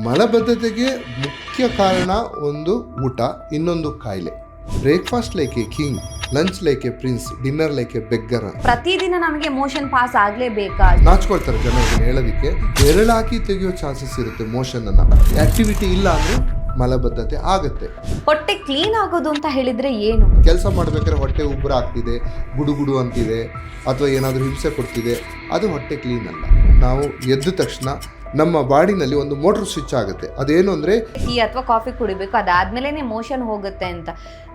ಮಲಬದ್ಧತೆಗೆ ಮುಖ್ಯ ಕಾರಣ ಒಂದು ಊಟ, ಇನ್ನೊಂದು ಕಾಯಿಲೆ. Breakfast like A king, lunch like A prince, dinner like A beggar. ಪ್ರತಿದಿನ ನಮಗೆ ಮೋಷನ್ ಪಾಸ್ ಆಗ್ಲೇಬೇಕಾ? ನಾಚ್ಕೊಳ್ತಾರೆ ಜನ ಇದನ್ನ ಹೇಳೋದಕ್ಕೆ. ಬೆರಳಾಕಿ ತೆಗೆಯೋ ಚಾನ್ಸಸ್ ಇರುತ್ತೆ ಮೋಷನ್ ಅನ್ನ. ಆಕ್ಟಿವಿಟಿ ಇಲ್ಲ ಅಂದ್ರೆ ಮಲಬದ್ಧತೆ ಆಗುತ್ತೆ. ಹೊಟ್ಟೆ ಕ್ಲೀನ್ ಆಗೋದು ಅಂತ ಹೇಳಿದ್ರೆ ಏನು? ಕೆಲಸ ಮಾಡ್ಬೇಕಾದ್ರೆ ಹೊಟ್ಟೆ ಉಬ್ಬರ ಆಗ್ತಿದೆ, ಗುಡುಗುಡು ಅಂತಿದೆ, ಅಥವಾ ಏನಾದರೂ ಹಿಂಸೆ ಕೊಡ್ತಿದೆ, ಅದು ಹೊಟ್ಟೆ ಕ್ಲೀನ್ ಅಲ್ಲ. ನಾವು ಎದ್ದ ತಕ್ಷಣ ನಮ್ಮ ಬಾಡಿನಲ್ಲಿ ಒಂದು ಮೋಟರ್ ಸ್ವಿಚ್ ಆಗುತ್ತೆ. ಅದೇನು ಅಂದರೆ ಟೀ ಅಥವಾ ಕಾಫಿ ಕುಡಿಬೇಕು, ಅದಾದ್ಮೇಲೆ ಮೋಷನ್ ಹೋಗುತ್ತೆ ಅಂತ.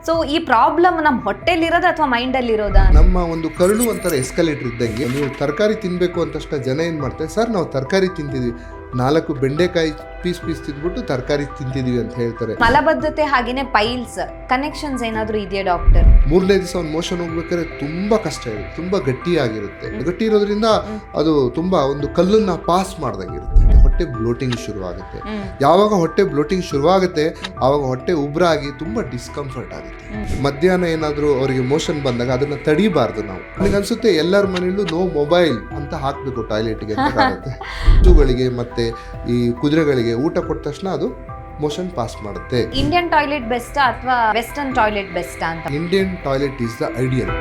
ಸೊ ಈ ಪ್ರಾಬ್ಲಮ್ ನಮ್ಮ ಹೊಟ್ಟೆಲಿರೋದು ಅಥವಾ ಮೈಂಡಲ್ಲಿ ಇರೋದಾ? ನಮ್ಮ ಒಂದು ಕರುಳು ಒಂಥರ ಎಸ್ಕಲೇಟರ್ ಇದ್ದಂಗೆ. ನೀವು ತರಕಾರಿ ತಿನ್ನಬೇಕು ಅಂತ ತಕ್ಷಣ ಜನ ಏನು ಮಾಡ್ತಾರೆ, ಸರ್ ನಾವು ತರಕಾರಿ ತಿಂತಿದ್ವಿ, 4 ಬೆಂಡೆಕಾಯಿ ಪೀಸ್ ತಿಂದ್ಬಿಟ್ಟು ತರಕಾರಿ ತಿಂತಿದೀವಿ ಅಂತ ಹೇಳ್ತಾರೆ. ಮಲಬದ್ಧತೆ ಹಾಗೇನೆ ಪೈಲ್ಸ್ ಕನೆಕ್ಷನ್ಸ್ ಏನಾದರೂ ಇದೆಯಾ ಡಾಕ್ಟರ್? 3ನೇ ದಿವಸ ಒಂದು ಮೋಷನ್ ಹೋಗ್ಬೇಕಾದ್ರೆ ತುಂಬಾ ಕಷ್ಟ ಇರುತ್ತೆ, ತುಂಬಾ ಗಟ್ಟಿಯಾಗಿರುತ್ತೆ. ಗಟ್ಟಿ ಇರೋದ್ರಿಂದ ಅದು ತುಂಬಾ ಒಂದು ಕಲ್ಲನ್ನ ಪಾಸ್ ಮಾಡ್ದಂಗಿರುತ್ತೆ. ಹೊಟ್ಟೆ ಬ್ಲೋಟಿಂಗ್ ಶುರುವಾಗುತ್ತೆ. ಯಾವಾಗ ಹೊಟ್ಟೆ ಬ್ಲೋಟಿಂಗ್ ಶುರುವಾಗುತ್ತೆ ಆವಾಗ ಹೊಟ್ಟೆ ಉಬ್ರಾಗಿ ತುಂಬಾ ಡಿಸ್ಕಂಫರ್ಟ್ ಆಗುತ್ತೆ. ಮಧ್ಯಾಹ್ನ ಏನಾದರೂ ಅವರಿಗೆ ಮೋಷನ್ ಬಂದಾಗ ಅದನ್ನ ತಡಿಬಾರ್ದು ನಾವು. ನನಗೆ ಅನ್ಸುತ್ತೆ ಎಲ್ಲರ ಮನೆಯಲ್ಲೂ ನೋ ಮೊಬೈಲ್ ಅಂತ ಹಾಕ್ಬೇಕು ಟಾಯ್ಲೆಟ್ಗೆ ಅಂತ ಕಾಣುತ್ತೆ. ಹಸುಗಳಿಗೆ ಮತ್ತೆ ಈ ಕುದುರೆಗಳಿಗೆ ಊಟ ಕೊಟ್ಟ ತಕ್ಷಣ ಅದು ಮೋಷನ್ ಪಾಸ್ ಮಾಡುತ್ತೆ. ಇಂಡಿಯನ್ ಟಾಯ್ಲೆಟ್ ಬೆಸ್ಟಾ ಅಥವಾ ವೆಸ್ಟರ್ನ್ ಟಾಯ್ಲೆಟ್ ಬೆಸ್ಟಾ ಅಂತ? Indian toilet is the ideal.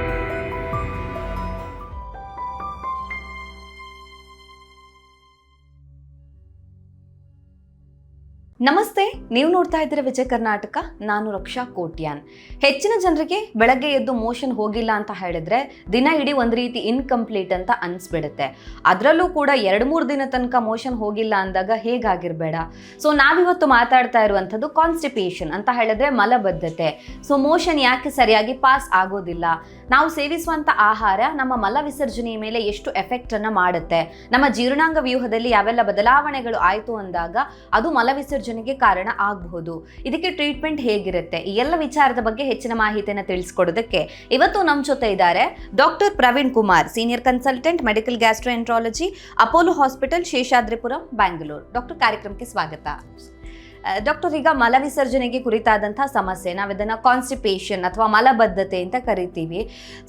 ನಮಸ್ತೆ, ನೀವು ನೋಡ್ತಾ ಇದ್ದೀರಾ ವಿಜಯ ಕರ್ನಾಟಕ. ನಾನು ರಕ್ಷಾ ಕೋಟ್ಯಾನ್. ಹೆಚ್ಚಿನ ಜನರಿಗೆ ಬೆಳಗ್ಗೆ ಎದ್ದು ಮೋಷನ್ ಹೋಗಿಲ್ಲ ಅಂತ ಹೇಳಿದ್ರೆ ದಿನ ಇಡೀ ಒಂದು ರೀತಿ ಇನ್ಕಂಪ್ಲೀಟ್ ಅಂತ ಅನ್ಸ್ಬಿಡುತ್ತೆ. ಅದರಲ್ಲೂ ಕೂಡ 2-3 ದಿನ ತನಕ ಮೋಷನ್ ಹೋಗಿಲ್ಲ ಅಂದಾಗ ಹೇಗಾಗಿರ್ಬೇಡ. ಸೊ ನಾವಿವತ್ತು ಮಾತಾಡ್ತಾ ಇರುವಂಥದ್ದು ಕಾನ್ಸ್ಟಿಪೇಷನ್ ಅಂತ ಹೇಳಿದ್ರೆ ಮಲಬದ್ಧತೆ. ಸೊ ಮೋಷನ್ ಯಾಕೆ ಸರಿಯಾಗಿ ಪಾಸ್ ಆಗೋದಿಲ್ಲ, ನಾವು ಸೇವಿಸುವಂಥ ಆಹಾರ ನಮ್ಮ ಮಲ ವಿಸರ್ಜನೆಯ ಮೇಲೆ ಎಷ್ಟು ಎಫೆಕ್ಟ್ ಅನ್ನ ಮಾಡುತ್ತೆ, ನಮ್ಮ ಜೀರ್ಣಾಂಗ ವ್ಯೂಹದಲ್ಲಿ ಯಾವೆಲ್ಲ ಬದಲಾವಣೆಗಳು ಆಯಿತು ಅಂದಾಗ ಅದು ಮಲ ವಿಸರ್ಜನೆಗೆ ಕಾರಣ ಆಗಬಹುದು. ಇದಕ್ಕೆ ಟ್ರೀಟ್ಮೆಂಟ್ ಹೇಗಿರುತ್ತೆ, ಈ ಎಲ್ಲ ವಿಚಾರದ ಬಗ್ಗೆ ಹೆಚ್ಚಿನ ಮಾಹಿತಿಯನ್ನು ತಿಳಿಸ್ಕೊಡೋದಕ್ಕೆ ಇವತ್ತು ನಮ್ಮ ಜೊತೆ ಇದ್ದಾರೆ doctor Praveen Kumar, senior consultant medical gastroenterology, Apollo hospital, Seshadripuram, Bangalore. Doctor, ಕಾರ್ಯಕ್ರಮಕ್ಕೆ ಸ್ವಾಗತ. ಡಾಕ್ಟರ್, ಈಗ ಮಲ ವಿಸರ್ಜನೆಗೆ ಕುರಿತಾದಂತಹ ಸಮಸ್ಯೆ, ನಾವಿದನ್ನು ಕಾನ್ಸ್ಟಿಪೇಷನ್ ಅಥವಾ ಮಲಬದ್ಧತೆ ಅಂತ ಕರಿತೀವಿ.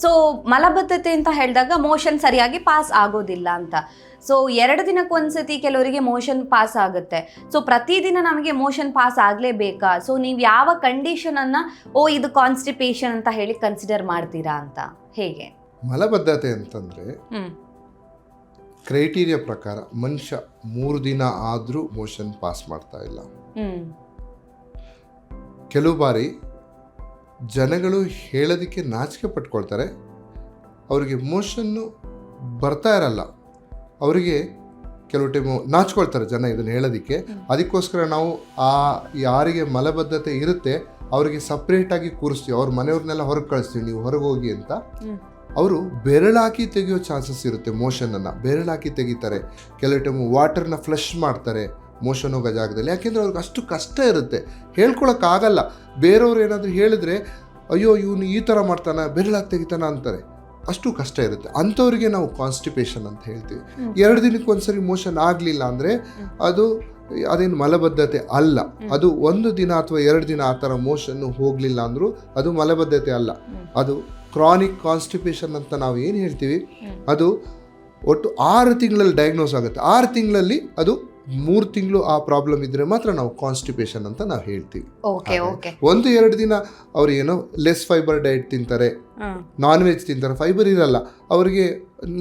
ಸೊ ಮಲಬದ್ಧತೆ ಅಂತ ಹೇಳಿದಾಗ ಮೋಷನ್ ಸರಿಯಾಗಿ ಪಾಸ್ ಆಗೋದಿಲ್ಲ ಅಂತ. ಸೊ 2 ದಿನಕ್ಕೊಂದ್ಸತಿ ಕೆಲವರಿಗೆ ಮೋಷನ್ ಪಾಸ್ ಆಗುತ್ತೆ. ಸೊ ಪ್ರತಿದಿನ ನಮಗೆ ಮೋಷನ್ ಪಾಸ್ ಆಗಲೇಬೇಕಾ? ಸೊ ನೀವು ಯಾವ ಕಂಡೀಷನನ್ನು ಇದು ಕಾನ್ಸ್ಟಿಪೇಷನ್ ಅಂತ ಹೇಳಿ ಕನ್ಸಿಡರ್ ಮಾಡ್ತೀರಾ ಅಂತ, ಹೇಗೆ? ಮಲಬದ್ಧತೆ ಅಂತಂದ್ರೆ ಕ್ರೈಟೀರಿಯಾ ಪ್ರಕಾರ ಮನುಷ್ಯ 3 ದಿನ ಆದರೂ ಮೋಷನ್ ಪಾಸ್ ಮಾಡ್ತಾ ಇಲ್ಲ. ಕೆಲವು ಬಾರಿ ಜನಗಳು ಹೇಳೋದಕ್ಕೆ ನಾಚಿಕೆ ಪಟ್ಕೊಳ್ತಾರೆ. ಅವರಿಗೆ ಮೋಷನ್ನು ಬರ್ತಾ ಇರಲ್ಲ, ಅವರಿಗೆ ಕೆಲವು ಟೈಮು ನಾಚ್ಕೊಳ್ತಾರೆ ಜನ ಇದನ್ನು ಹೇಳೋದಕ್ಕೆ. ಅದಕ್ಕೋಸ್ಕರ ನಾವು ಯಾರಿಗೆ ಮಲಬದ್ಧತೆ ಇರುತ್ತೆ ಅವರಿಗೆ ಸಪ್ರೇಟಾಗಿ ಕೂರಿಸ್ತೀವಿ, ಅವ್ರ ಮನೆಯವ್ರನ್ನೆಲ್ಲ ಹೊರಗೆ ಕಳಿಸ್ತೀವಿ, ನೀವು ಹೊರಗೆ ಹೋಗಿ ಅಂತ. ಅವರು ಬೆರಳಾಕಿ ತೆಗೆಯೋ ಚಾನ್ಸಸ್ ಇರುತ್ತೆ. ಮೋಷನನ್ನು ಬೆರಳಾಕಿ ತೆಗಿತಾರೆ. ಕೆಲವು ಟೈಮು ವಾಟರ್ನ ಫ್ಲಶ್ ಮಾಡ್ತಾರೆ ಮೋಷನ್ ಹೋಗೋ ಜಾಗದಲ್ಲಿ. ಯಾಕೆಂದರೆ ಅವ್ರಿಗೆ ಅಷ್ಟು ಕಷ್ಟ ಇರುತ್ತೆ, ಹೇಳ್ಕೊಳಕ್ಕಾಗಲ್ಲ. ಬೇರೆಯವ್ರು ಏನಾದರೂ ಹೇಳಿದ್ರೆ ಅಯ್ಯೋ ಇವನು ಈ ಥರ ಮಾಡ್ತಾನೆ, ಬೆರಳಾಗಿ ತೆಗಿತಾನ ಅಂತಾರೆ. ಅಷ್ಟು ಕಷ್ಟ ಇರುತ್ತೆ. ಅಂಥವ್ರಿಗೆ ನಾವು ಕಾನ್ಸ್ಟಿಪೇಷನ್ ಅಂತ ಹೇಳ್ತೀವಿ. 2 ದಿನಕ್ಕೊಂದ್ಸರಿ ಮೋಷನ್ ಆಗಲಿಲ್ಲ ಅಂದರೆ ಅದೇನು ಮಲಬದ್ಧತೆ ಅಲ್ಲ. ಅದು 1 ದಿನ ಅಥವಾ 2 ದಿನ ಆ ಥರ ಮೋಷನ್ನು ಹೋಗಲಿಲ್ಲ ಅಂದರೂ ಅದು ಮಲಬದ್ಧತೆ ಅಲ್ಲ. ಅದು ಕ್ರಾನಿಕ್ ಕಾನ್ಸ್ಟಿಪೇಷನ್ ಅಂತ ನಾವು ಏನು ಹೇಳ್ತೀವಿ, ಅದು ಒಟ್ಟು 6 ತಿಂಗಳಲ್ಲಿ ಡಯಾಗ್ನೋಸ್ ಆಗುತ್ತೆ. 6 ತಿಂಗಳಲ್ಲಿ ಅದು 3 ತಿಂಗಳು ಆ ಪ್ರಾಬ್ಲಮ್ ಇದ್ರೆ ಮಾತ್ರ ನಾವು ಕಾನ್ಸ್ಟಿಪೇಷನ್ ಅಂತ ನಾವು ಹೇಳ್ತೀವಿ. 1-2 ದಿನ ಅವ್ರು ಏನೋ ಲೆಸ್ ಫೈಬರ್ ಡಯಟ್ ತಿಂತಾರೆ, ನಾನ್ ವೆಜ್ ತಿಂತಾರೆ, ಫೈಬರ್ ಇರಲ್ಲ, ಅವರಿಗೆ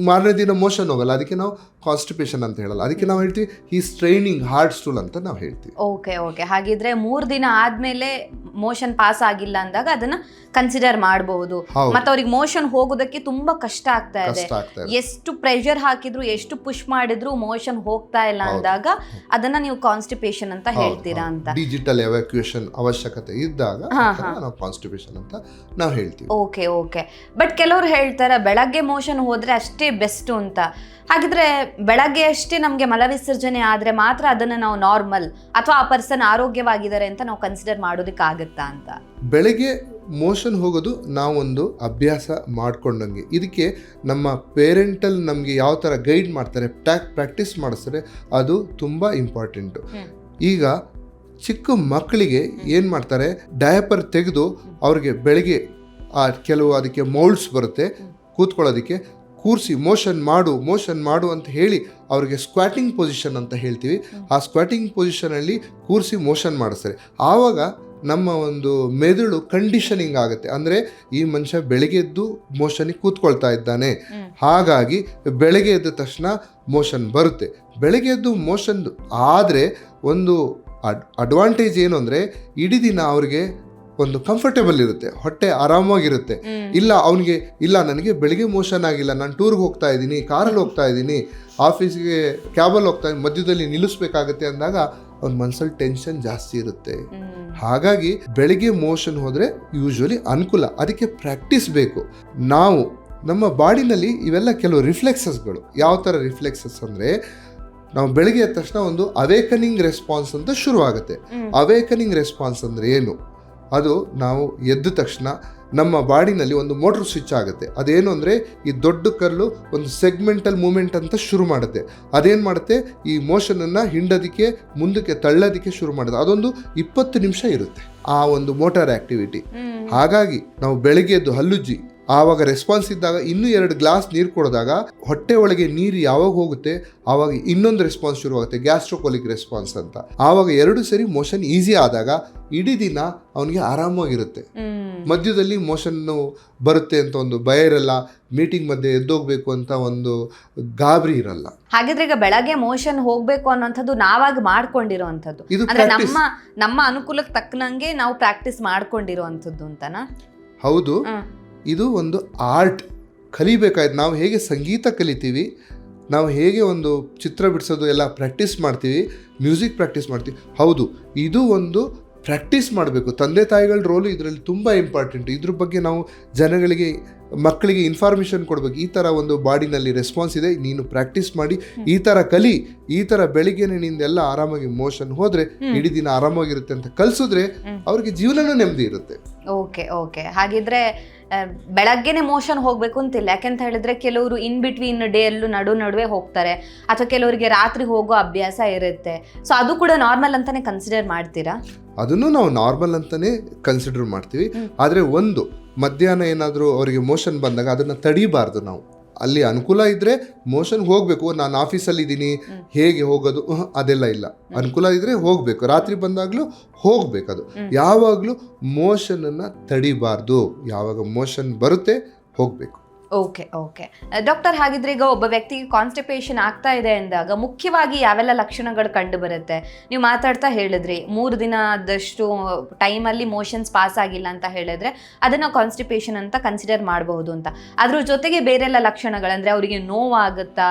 ಮಾರನೇ ದಿನ ಮೋಷನ್ ಹೋಗಲ್ಲ, ಅದಕ್ಕೆ ನಾವು ಕಾನ್ಸ್ಟಿಪೇಷನ್ ಅಂತ ಹೇಳಲ್ಲ. ಅದಕ್ಕೆ ನಾವು ಹೇಳ್ತೀವಿ ಈಸ್ ಟ್ರೈನಿಂಗ್ ಹಾರ್ಡ್ ಸ್ಟೂಲ್ ಅಂತ ನಾವು ಹೇಳ್ತೀವಿ. ಓಕೆ ಹಾಗಿದ್ರೆ 3 ದಿನ ಆದ್ಮೇಲೆ ಮೋಷನ್ ಪಾಸ್ ಆಗಿಲ್ಲ ಅಂದಾಗ ಅದನ್ನ ಕನ್ಸಿಡರ್ ಮಾಡಬಹುದು. ಮತ್ತೆ ಅವ್ರಿಗೆ ಮೋಷನ್ ಹೋಗೋದಕ್ಕೆ ತುಂಬಾ ಕಷ್ಟ ಆಗ್ತಾ ಇದೆ, ಎಷ್ಟು ಪ್ರೆಷರ್ ಹಾಕಿದ್ರು ಎಷ್ಟು ಪುಷ್ ಮಾಡಿದ್ರು ಮೋಷನ್ ಹೋಗ್ತಾ ಇಲ್ಲ ಅಂದಾಗ ಅದನ್ನ ನೀವು ಕಾನ್ಸ್ಟಿಪೇಷನ್ ಅಂತ ಹೇಳ್ತೀರಾ ಅಂತ. ಡಿಜಿಟಲ್ ಎವಾಕ್ಯುಯೇಷನ್ ಅವಶ್ಯಕತೆ ಇದ್ದಾಗ ನಾವು ಕಾನ್ಸ್ಟಿಪೇಷನ್ ಅಂತ ನಾವು ಹೇಳ್ತೀವಿ. ಓಕೆ ಬಟ್ ಕೆಲವರು ಹೇಳ್ತಾರೆ ಬೆಳಗ್ಗೆ ಮೋಷನ್ ಹೋದ್ರೆ ಅಷ್ಟೇ ಬೆಸ್ಟ್ ಅಂತ. ಹಾಗಿದ್ರೆ ಬೆಳಗ್ಗೆ ಅಷ್ಟೇ ನಮಗೆ ಮಲವಿಸರ್ಜನೆ ಆದರೆ ಮಾತ್ರ ಅದನ್ನು ನಾವು ನಾರ್ಮಲ್ ಅಥವಾ ಆ ಪರ್ಸನ್ ಆರೋಗ್ಯವಾಗಿದ್ದಾರೆ ಅಂತ ನಾವು ಕನ್ಸಿಡರ್ ಮಾಡೋದಕ್ಕಾಗುತ್ತಾ ಅಂತ? ಬೆಳಗ್ಗೆ ಮೋಷನ್ ಹೋಗೋದು ನಾವೊಂದು ಅಭ್ಯಾಸ ಮಾಡ್ಕೊಂಡಂಗೆ. ಇದಕ್ಕೆ ನಮ್ಮ ಪೇರೆಂಟಲ್ ನಮಗೆ ಯಾವ ಥರ ಗೈಡ್ ಮಾಡ್ತಾರೆ, ಪ್ರಾಕ್ಟೀಸ್ ಮಾಡಿಸ್ತಾರೆ, ಅದು ತುಂಬ ಇಂಪಾರ್ಟೆಂಟು. ಈಗ ಚಿಕ್ಕ ಮಕ್ಕಳಿಗೆ ಏನು ಮಾಡ್ತಾರೆ, ಡಯಪರ್ ತೆಗೆದು ಅವ್ರಿಗೆ ಬೆಳಗ್ಗೆ ಕೆಲವು ಅದಕ್ಕೆ ಮೌಲ್ಡ್ಸ್ ಬರುತ್ತೆ ಕೂತ್ಕೊಳ್ಳೋದಕ್ಕೆ, ಕೂರಿಸಿ ಮೋಷನ್ ಮಾಡು ಅಂತ ಹೇಳಿ ಅವ್ರಿಗೆ ಸ್ಕ್ವಾಟಿಂಗ್ ಪೊಸಿಷನ್ ಅಂತ ಹೇಳ್ತೀವಿ. ಆ ಸ್ಕ್ವಾಟಿಂಗ್ ಪೊಸಿಷನಲ್ಲಿ ಕೂರಿಸಿ ಮೋಷನ್ ಮಾಡಿಸ್ತಾರೆ. ಆವಾಗ ನಮ್ಮ ಒಂದು ಮೆದುಳು ಕಂಡೀಷನಿಂಗ್ ಆಗುತ್ತೆ. ಅಂದರೆ ಈ ಮನುಷ್ಯ ಬೆಳಗ್ಗೆ ಎದ್ದು ಮೋಷನಿಗೆ ಕೂತ್ಕೊಳ್ತಾ ಇದ್ದಾನೆ, ಹಾಗಾಗಿ ಬೆಳಗ್ಗೆ ಎದ್ದ ತಕ್ಷಣ ಮೋಷನ್ ಬರುತ್ತೆ. ಬೆಳಗ್ಗೆ ಎದ್ದು ಮೋಷನ್ ಆದರೆ ಒಂದು ಅಡ್ವಾಂಟೇಜ್ ಏನು ಅಂದರೆ ಇಡೀ ದಿನ ಅವ್ರಿಗೆ ಒಂದು ಕಂಫರ್ಟೇಬಲ್ ಇರುತ್ತೆ, ಹೊಟ್ಟೆ ಆರಾಮಾಗಿರುತ್ತೆ. ಇಲ್ಲ ನನಗೆ ಬೆಳಿಗ್ಗೆ ಮೋಷನ್ ಆಗಿಲ್ಲ, ನಾನು ಟೂರ್ಗೆ ಹೋಗ್ತಾ ಇದ್ದೀನಿ, ಕಾರಲ್ಲಿ ಹೋಗ್ತಾ ಇದ್ದೀನಿ, ಆಫೀಸ್ಗೆ ಕ್ಯಾಬಲ್ಲಿ ಹೋಗ್ತಾ ಇದ್ದೀನಿ, ಮಧ್ಯದಲ್ಲಿ ನಿಲ್ಲಿಸ್ಬೇಕಾಗತ್ತೆ ಅಂದಾಗ ಅವ್ನ ಮನಸ್ಸಲ್ಲಿ ಟೆನ್ಷನ್ ಜಾಸ್ತಿ ಇರುತ್ತೆ. ಹಾಗಾಗಿ ಬೆಳಿಗ್ಗೆ ಮೋಷನ್ ಹೋದರೆ ಯೂಶ್ವಲಿ ಅನುಕೂಲ. ಅದಕ್ಕೆ ಪ್ರಾಕ್ಟೀಸ್ ಬೇಕು. ನಾವು ನಮ್ಮ ಬಾಡಿನಲ್ಲಿ ಇವೆಲ್ಲ ಕೆಲವು ರಿಫ್ಲೆಕ್ಸಸ್ಗಳು. ಯಾವ ಥರ ರಿಫ್ಲೆಕ್ಸಸ್ ಅಂದರೆ, ನಾವು ಬೆಳಗ್ಗೆ ಎದ್ದ ತಕ್ಷಣ ಒಂದು ಅವೇಕನಿಂಗ್ ರೆಸ್ಪಾನ್ಸ್ ಅಂತ ಶುರುವಾಗುತ್ತೆ. ಅವೇಕನಿಂಗ್ ರೆಸ್ಪಾನ್ಸ್ ಅಂದರೆ ಏನು? ಅದು ನಾವು ಎದ್ದ ತಕ್ಷಣ ನಮ್ಮ ಬಾಡಿನಲ್ಲಿ ಒಂದು ಮೋಟ್ರ್ ಸ್ವಿಚ್ ಆಗುತ್ತೆ. ಅದೇನು ಅಂದರೆ ಈ ದೊಡ್ಡ ಕಲ್ಲು ಒಂದು ಸೆಗ್ಮೆಂಟಲ್ ಮೂಮೆಂಟ್ ಅಂತ ಶುರು ಮಾಡುತ್ತೆ. ಅದೇನು ಮಾಡುತ್ತೆ, ಈ ಮೋಷನನ್ನು ಹಿಂಡೋದಕ್ಕೆ ಮುಂದಕ್ಕೆ ತಳ್ಳೋದಕ್ಕೆ ಶುರು ಮಾಡುತ್ತೆ. ಅದೊಂದು 20 ನಿಮಿಷ ಇರುತ್ತೆ ಆ ಒಂದು ಮೋಟಾರ್ ಆ್ಯಕ್ಟಿವಿಟಿ. ಹಾಗಾಗಿ ನಾವು ಬೆಳಗ್ಗೆ ಎದ್ದು ಹಲ್ಲುಜ್ಜಿ ಆವಾಗ ರೆಸ್ಪಾನ್ಸ್ ಇದ್ದಾಗ ಇನ್ನೂ 2 ಗ್ಲಾಸ್ ನೀರು ಕೊಡಿದಾಗ ಹೊಟ್ಟೆ ಒಳಗೆ ನೀರು ಯಾವಾಗ ಹೋಗುತ್ತೆ ಆವಾಗ ಇನ್ನೊಂದು ರೆಸ್ಪಾನ್ಸ್ ಶುರುವಾಗುತ್ತೆ, ಗ್ಯಾಸ್ಟ್ರೋಕೋಲಿಕ್ ರೆಸ್ಪಾನ್ಸ್ ಅಂತ. ಆವಾಗ 2 ಸರಿ ಮೋಷನ್ ಈಸಿ ಆದಾಗ ಇಡೀ ದಿನ ಅವನಿಗೆ ಆರಾಮಾಗಿರುತ್ತೆ. ಮಧ್ಯದಲ್ಲಿ ಮೋಷನ್ನು ಬರುತ್ತೆ ಅಂತ ಒಂದು ಭಯ ಇರಲ್ಲ, ಮೀಟಿಂಗ್ ಮಧ್ಯೆ ಎದ್ದೋಗ್ಬೇಕು ಅಂತ ಒಂದು ಗಾಬರಿ ಇರಲ್ಲ. ಹಾಗಿದ್ರೆ ಈಗ ಬೆಳಗ್ಗೆ ಮೋಷನ್ ಹೋಗ್ಬೇಕು ಅನ್ನೋಂಥದ್ದು ನಾವಾಗಿ ಮಾಡ್ಕೊಂಡಿರೋವಂಥದ್ದು, ಅಂದ್ರೆ ನಮ್ಮ ಅನುಕೂಲಕ್ಕೆ ತಕ್ಕನಂಗೆ ನಾವು ಪ್ರಾಕ್ಟೀಸ್ ಮಾಡ್ಕೊಂಡಿರೋವಂಥದ್ದು ಅಂತನಾ? ಹೌದು, ಇದು ಒಂದು ಆರ್ಟ್. ಕಲಿಬೇಕಾಯ್ತು. ನಾವು ಹೇಗೆ ಸಂಗೀತ ಕಲಿತೀವಿ, ನಾವು ಹೇಗೆ ಒಂದು ಚಿತ್ರ ಬಿಡಿಸೋದು ಎಲ್ಲ ಪ್ರಾಕ್ಟೀಸ್ ಮಾಡ್ತೀವಿ, ಮ್ಯೂಸಿಕ್ ಪ್ರಾಕ್ಟೀಸ್ ಮಾಡ್ತೀವಿ. ಹೌದು, ಇದು ಒಂದು ಪ್ರಾಕ್ಟೀಸ್ ಮಾಡಬೇಕು. ತಂದೆ ತಾಯಿಗಳ ರೋಲು ಇದರಲ್ಲಿ ತುಂಬ ಇಂಪಾರ್ಟೆಂಟ್. ಇದ್ರ ಬಗ್ಗೆ ನಾವು ಜನಗಳಿಗೆ, ಮಕ್ಕಳಿಗೆ ಇನ್ಫಾರ್ಮೇಷನ್ ಕೊಡಬೇಕು. ಈ ಥರ ಒಂದು ಬಾಡಿನಲ್ಲಿ ರೆಸ್ಪಾನ್ಸ್ ಇದೆ, ನೀನು ಪ್ರಾಕ್ಟೀಸ್ ಮಾಡಿ, ಈ ಥರ ಕಲಿ, ಈ ಥರ ಬೆಳಿಗ್ಗೆನೆ ನಿಂದೆಲ್ಲ ಆರಾಮಾಗಿ ಮೋಷನ್ ಹೋದರೆ ಇಡೀ ದಿನ ಆರಾಮಾಗಿರುತ್ತೆ ಅಂತ ಕಲಿಸಿದ್ರೆ ಅವ್ರಿಗೆ ಜೀವನನೂ ನೆಮ್ಮದಿ ಇರುತ್ತೆ. ಓಕೆ ಹಾಗಿದ್ರೆ ಬೆಳಗ್ಗೆನೆ ಮೋಷನ್ ಹೋಗ್ಬೇಕು ಅಂತಿಲ್ಲ. ಯಾಕೆಂತ ಹೇಳಿದ್ರೆ ಕೆಲವರು ಇನ್ ಬಿಟ್ವೀನ್ ಡೇ ಅಲ್ಲೂ ನಡುವೆ ಹೋಗ್ತಾರೆ, ಅಥವಾ ಕೆಲವರಿಗೆ ರಾತ್ರಿ ಹೋಗೋ ಅಭ್ಯಾಸ ಇರುತ್ತೆ. ಸೊ ಅದು ಕೂಡ ನಾರ್ಮಲ್ ಅಂತಾನೆ ಕನ್ಸಿಡರ್ ಮಾಡ್ತೀರಾ? ಅದನ್ನು ನಾವು ನಾರ್ಮಲ್ ಅಂತಾನೆ ಕನ್ಸಿಡರ್ ಮಾಡ್ತೀವಿ. ಆದರೆ ಒಂದು ಮಧ್ಯಾಹ್ನ ಏನಾದರೂ ಅವರಿಗೆ ಮೋಷನ್ ಬಂದಾಗ ಅದನ್ನು ತಡಿಬಾರ್ದು. ನಾವು ಅಲ್ಲಿ ಅನುಕೂಲ ಇದ್ದರೆ ಮೋಷನ್ ಹೋಗಬೇಕು. ನಾನು ಆಫೀಸಲ್ಲಿ ಇದ್ದೀನಿ, ಹೇಗೆ ಹೋಗೋದು, ಅದೆಲ್ಲ ಇಲ್ಲ. ಅನುಕೂಲ ಇದ್ದರೆ ಹೋಗಬೇಕು, ರಾತ್ರಿ ಬಂದಾಗಲೂ ಹೋಗಬೇಕು. ಅದು ಯಾವಾಗಲೂ ಮೋಷನನ್ನು ತಡಿಬಾರ್ದು. ಯಾವಾಗ ಮೋಷನ್ ಬರುತ್ತೆ ಹೋಗಬೇಕು. ಓಕೆ ಡಾಕ್ಟರ್, ಹಾಗಿದ್ರೆ ಈಗ ಒಬ್ಬ ವ್ಯಕ್ತಿಗೆ ಕಾನ್ಸ್ಟಿಪೇಷನ್ ಆಗ್ತಾ ಇದೆ ಅಂದಾಗ ಮುಖ್ಯವಾಗಿ ಯಾವೆಲ್ಲ ಲಕ್ಷಣಗಳು ಕಂಡು ಬರುತ್ತೆ? ನೀವು ಮಾತಾಡ್ತಾ ಹೇಳಿದ್ರಿ 3 ದಿನದಷ್ಟು ಟೈಮಲ್ಲಿ ಮೋಷನ್ಸ್ ಪಾಸ್ ಆಗಿಲ್ಲ ಅಂತ ಹೇಳಿದ್ರೆ ಅದನ್ನು ಕಾನ್ಸ್ಟಿಪೇಷನ್ ಅಂತ ಕನ್ಸಿಡರ್ ಮಾಡಬಹುದು ಅಂತ. ಅದ್ರ ಜೊತೆಗೆ ಬೇರೆಲ್ಲ ಲಕ್ಷಣಗಳಂದ್ರೆ ಅವರಿಗೆ ನೋವಾಗುತ್ತಾ,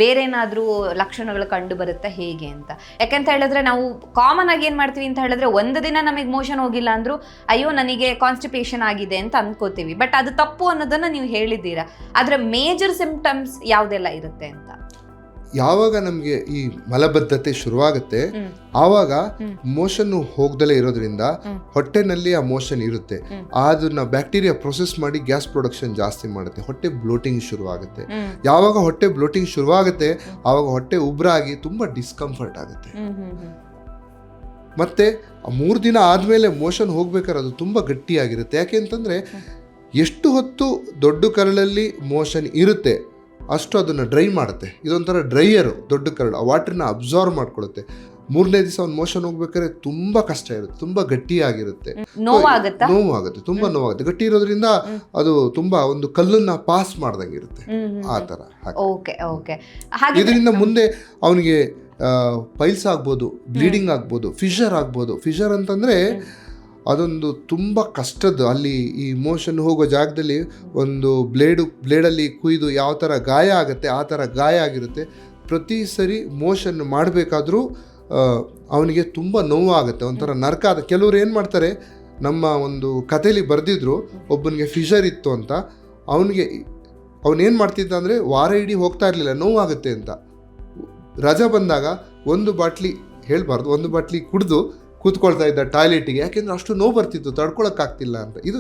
ಬೇರೆ ಏನಾದರೂ ಲಕ್ಷಣಗಳು ಕಂಡು ಬರುತ್ತಾ, ಹೇಗೆ ಅಂತ? ಯಾಕಂತ ಹೇಳಿದ್ರೆ ನಾವು ಕಾಮನ್ ಆಗಿ ಏನು ಮಾಡ್ತೀವಿ ಅಂತ ಹೇಳಿದ್ರೆ, ಒಂದು ದಿನ ನಮಗೆ ಮೋಷನ್ ಹೋಗಿಲ್ಲ ಅಂದರೂ ಅಯ್ಯೋ ನನಗೆ ಕಾನ್ಸ್ಟಿಪೇಷನ್ ಆಗಿದೆ ಅಂತ ಅಂದ್ಕೋತೀವಿ. ಬಟ್ ಅದು ತಪ್ಪು ಅನ್ನೋದನ್ನು ನೀವು ಹೇಳಿದ್ದೀರಾ. ಅದರ ಮೇಜರ್ ಸಿಂಪ್ಟಮ್ಸ್ ಯಾವುದೆಲ್ಲ ಇರುತ್ತೆ ಅಂತ? ಯಾವಾಗ ನಮಗೆ ಈ ಮಲಬದ್ಧತೆ ಶುರುವಾಗುತ್ತೆ ಆವಾಗ ಮೋಷನ್ ಹೋಗ್ದಲೇ ಇರೋದ್ರಿಂದ ಹೊಟ್ಟೆನಲ್ಲಿ ಆ ಮೋಷನ್ ಇರುತ್ತೆ. ಅದನ್ನ ಬ್ಯಾಕ್ಟೀರಿಯಾ ಪ್ರೊಸೆಸ್ ಮಾಡಿ ಗ್ಯಾಸ್ ಪ್ರೊಡಕ್ಷನ್ ಜಾಸ್ತಿ ಮಾಡುತ್ತೆ, ಹೊಟ್ಟೆ ಬ್ಲೋಟಿಂಗ್ ಶುರುವಾಗುತ್ತೆ. ಯಾವಾಗ ಹೊಟ್ಟೆ ಬ್ಲೋಟಿಂಗ್ ಶುರುವಾಗುತ್ತೆ ಆವಾಗ ಹೊಟ್ಟೆ ಉಬ್ರಾಗಿ ತುಂಬ ಡಿಸ್ಕಂಫರ್ಟ್ ಆಗುತ್ತೆ. ಮತ್ತೆ 3 ದಿನ ಆದಮೇಲೆ ಮೋಷನ್ ಹೋಗ್ಬೇಕಾದ್ರೆ ಅದು ತುಂಬ ಗಟ್ಟಿಯಾಗಿರುತ್ತೆ. ಯಾಕೆ ಅಂತಂದರೆ ಎಷ್ಟು ಹೊತ್ತು ದೊಡ್ಡ ಕರಳಲ್ಲಿ ಮೋಷನ್ ಇರುತ್ತೆ ಅಷ್ಟು ಅದನ್ನು ಡ್ರೈ ಮಾಡುತ್ತೆ. ಇದೊಂಥರ ಡ್ರೈಯರು. ದೊಡ್ಡ ಕರಳು ಆ ವಾಟ್ರನ್ನ ಅಬ್ಸಾರ್ವ್ ಮಾಡ್ಕೊಳುತ್ತೆ. 3ನೇ ದಿವಸ ಒಂದು ಮೋಷನ್ ಹೋಗ್ಬೇಕಾದ್ರೆ ತುಂಬ ಕಷ್ಟ ಇರುತ್ತೆ, ತುಂಬ ಗಟ್ಟಿಯಾಗಿರುತ್ತೆ, ನೋವಾಗುತ್ತೆ, ತುಂಬ ನೋವಾಗುತ್ತೆ. ಗಟ್ಟಿ ಇರೋದ್ರಿಂದ ಅದು ತುಂಬ ಒಂದು ಕಲ್ಲನ್ನ ಪಾಸ್ ಮಾಡ್ದಂಗೆ ಇರುತ್ತೆ. ಆ ಥರ. ಇದರಿಂದ ಮುಂದೆ ಅವನಿಗೆ ಪೈಲ್ಸ್ ಆಗ್ಬೋದು, ಬ್ಲೀಡಿಂಗ್ ಆಗ್ಬೋದು, ಫಿಷರ್ ಆಗ್ಬೋದು. ಫಿಷರ್ ಅಂತಂದರೆ ಅದೊಂದು ತುಂಬ ಕಷ್ಟದ್ದು. ಅಲ್ಲಿ ಈ ಮೋಷನ್ ಹೋಗೋ ಜಾಗದಲ್ಲಿ ಒಂದು ಬ್ಲೇಡಲ್ಲಿ ಕುಯ್ದು ಯಾವ ಥರ ಗಾಯ ಆಗುತ್ತೆ ಆ ಥರ ಗಾಯ ಆಗಿರುತ್ತೆ. ಪ್ರತಿ ಸರಿ ಮೋಷನ್ ಮಾಡಬೇಕಾದ್ರೂ ಅವನಿಗೆ ತುಂಬ ನೋವಾಗುತ್ತೆ, ಒಂಥರ ನರಕ. ಕೆಲವರು ಏನು ಮಾಡ್ತಾರೆ, ನಮ್ಮ ಒಂದು ಕಥೆಯಲ್ಲಿ ಬರೆದಿದ್ರು, ಒಬ್ಬನಿಗೆ ಫಿಷರ್ ಇತ್ತು ಅಂತ. ಅವನೇನು ಮಾಡ್ತಿದ್ದ ಅಂದರೆ ವಾರ ಇಡೀ ಹೋಗ್ತಾ ಇರಲಿಲ್ಲ, ನೋವಾಗುತ್ತೆ ಅಂತ. ರಜೆ ಬಂದಾಗ 1 ಬಾಟ್ಲಿ ಹೇಳಬಾರ್ದು, 1 ಬಾಟ್ಲಿ ಕುಡಿದು ಕೂತ್ಕೊಳ್ತಾ ಇದ್ದ ಟಾಯ್ಲೆಟಿಗೆ. ಯಾಕೆಂದರೆ ಅಷ್ಟು ನೋವು ಬರ್ತಿತ್ತು, ತಡ್ಕೊಳಕ್ಕಾಗ್ತಿಲ್ಲ ಅಂತ. ಇದು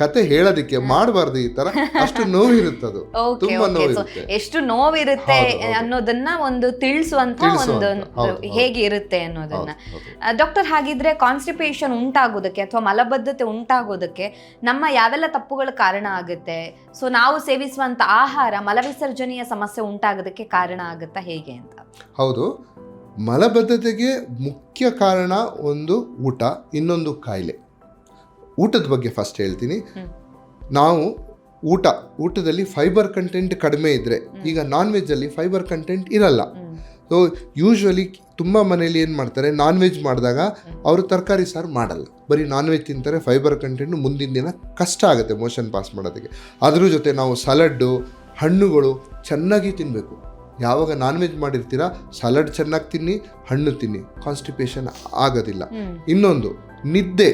ಕತೆ ಹೇಳೋದಕ್ಕೆ ಮಾಡಬಾರ್ದು ಈ ತರ, ಅಷ್ಟು ನೋವಿರುತ್ತದು, ತುಂಬಾ ನೋವಿರುತ್ತೆ. ಎಷ್ಟು ನೋವಿರುತ್ತೆ ಹೌದು. ಅನ್ನೋದನ್ನ ಒಂದು ತಿಳಿಸುವಂತ ಒಂದು ಹೌದು. ಹೇಗೆ ಇರುತ್ತೆ ಅನ್ನೋದನ್ನ. ಡಾಕ್ಟರ್, ಹಾಗಿದ್ರೆ ಕಾನ್ಸ್ಟಿಪೇಷನ್ ಉಂಟಾಗೋದಕ್ಕೆ ಅಥವಾ ಮಲಬದ್ಧತೆ ಉಂಟಾಗೋದಕ್ಕೆ ನಮ್ಮ ಯಾವೆಲ್ಲ ತಪ್ಪುಗಳ ಕಾರಣ ಆಗುತ್ತೆ? ಸೊ ನಾವು ಸೇವಿಸುವಂತ ಆಹಾರ ಮಲವಿಸರ್ಜನೆಯ ಸಮಸ್ಯೆ ಉಂಟಾಗೋದಕ್ಕೆ ಕಾರಣ ಆಗುತ್ತಾ, ಹೇಗೆ ಅಂತ? ಹೌದು, ಮಲಬದ್ಧತೆಗೆ ಮುಖ್ಯ ಕಾರಣ ಒಂದು ಊಟ, ಇನ್ನೊಂದು ಕಾಯಿಲೆ. ಊಟದ ಬಗ್ಗೆ ಫಸ್ಟ್ ಹೇಳ್ತೀನಿ. ನಾವು ಊಟದಲ್ಲಿ ಫೈಬರ್ ಕಂಟೆಂಟ್ ಕಡಿಮೆ ಇದ್ದರೆ, ಈಗ ನಾನ್ ವೆಜ್ಜಲ್ಲಿ ಫೈಬರ್ ಕಂಟೆಂಟ್ ಇರಲ್ಲ. ಸೊ ಯೂಶ್ವಲಿ ತುಂಬ ಮನೇಲಿ ಏನು ಮಾಡ್ತಾರೆ, ನಾನ್ ವೆಜ್ ಮಾಡಿದಾಗ ಅವರು ತರಕಾರಿ ಸಾರು ಮಾಡಲ್ಲ, ಬರೀ ನಾನ್ ವೆಜ್ ತಿಂತಾರೆ. ಫೈಬರ್ ಕಂಟೆಂಟು ಮುಂದಿನ ದಿನ ಕಷ್ಟ ಆಗುತ್ತೆ ಮೋಷನ್ ಪಾಸ್ ಮಾಡೋದಕ್ಕೆ. ಅದ್ರ ಜೊತೆ ನಾವು ಸಲಾಡ್ಡು, ಹಣ್ಣುಗಳು ಚೆನ್ನಾಗಿ ತಿನ್ನಬೇಕು. ಯಾವಾಗ ನಾನ್ ವೆಜ್ ಮಾಡಿರ್ತೀರಾ ಸಲಾಡ್ ಚೆನ್ನಾಗಿ ತಿನ್ನಿ, ಹಣ್ಣು ತಿನ್ನಿ, ಕಾನ್ಸ್ಟಿಪೇಷನ್ ಆಗೋದಿಲ್ಲ. ಇನ್ನೊಂದು ನಿದ್ದೆ.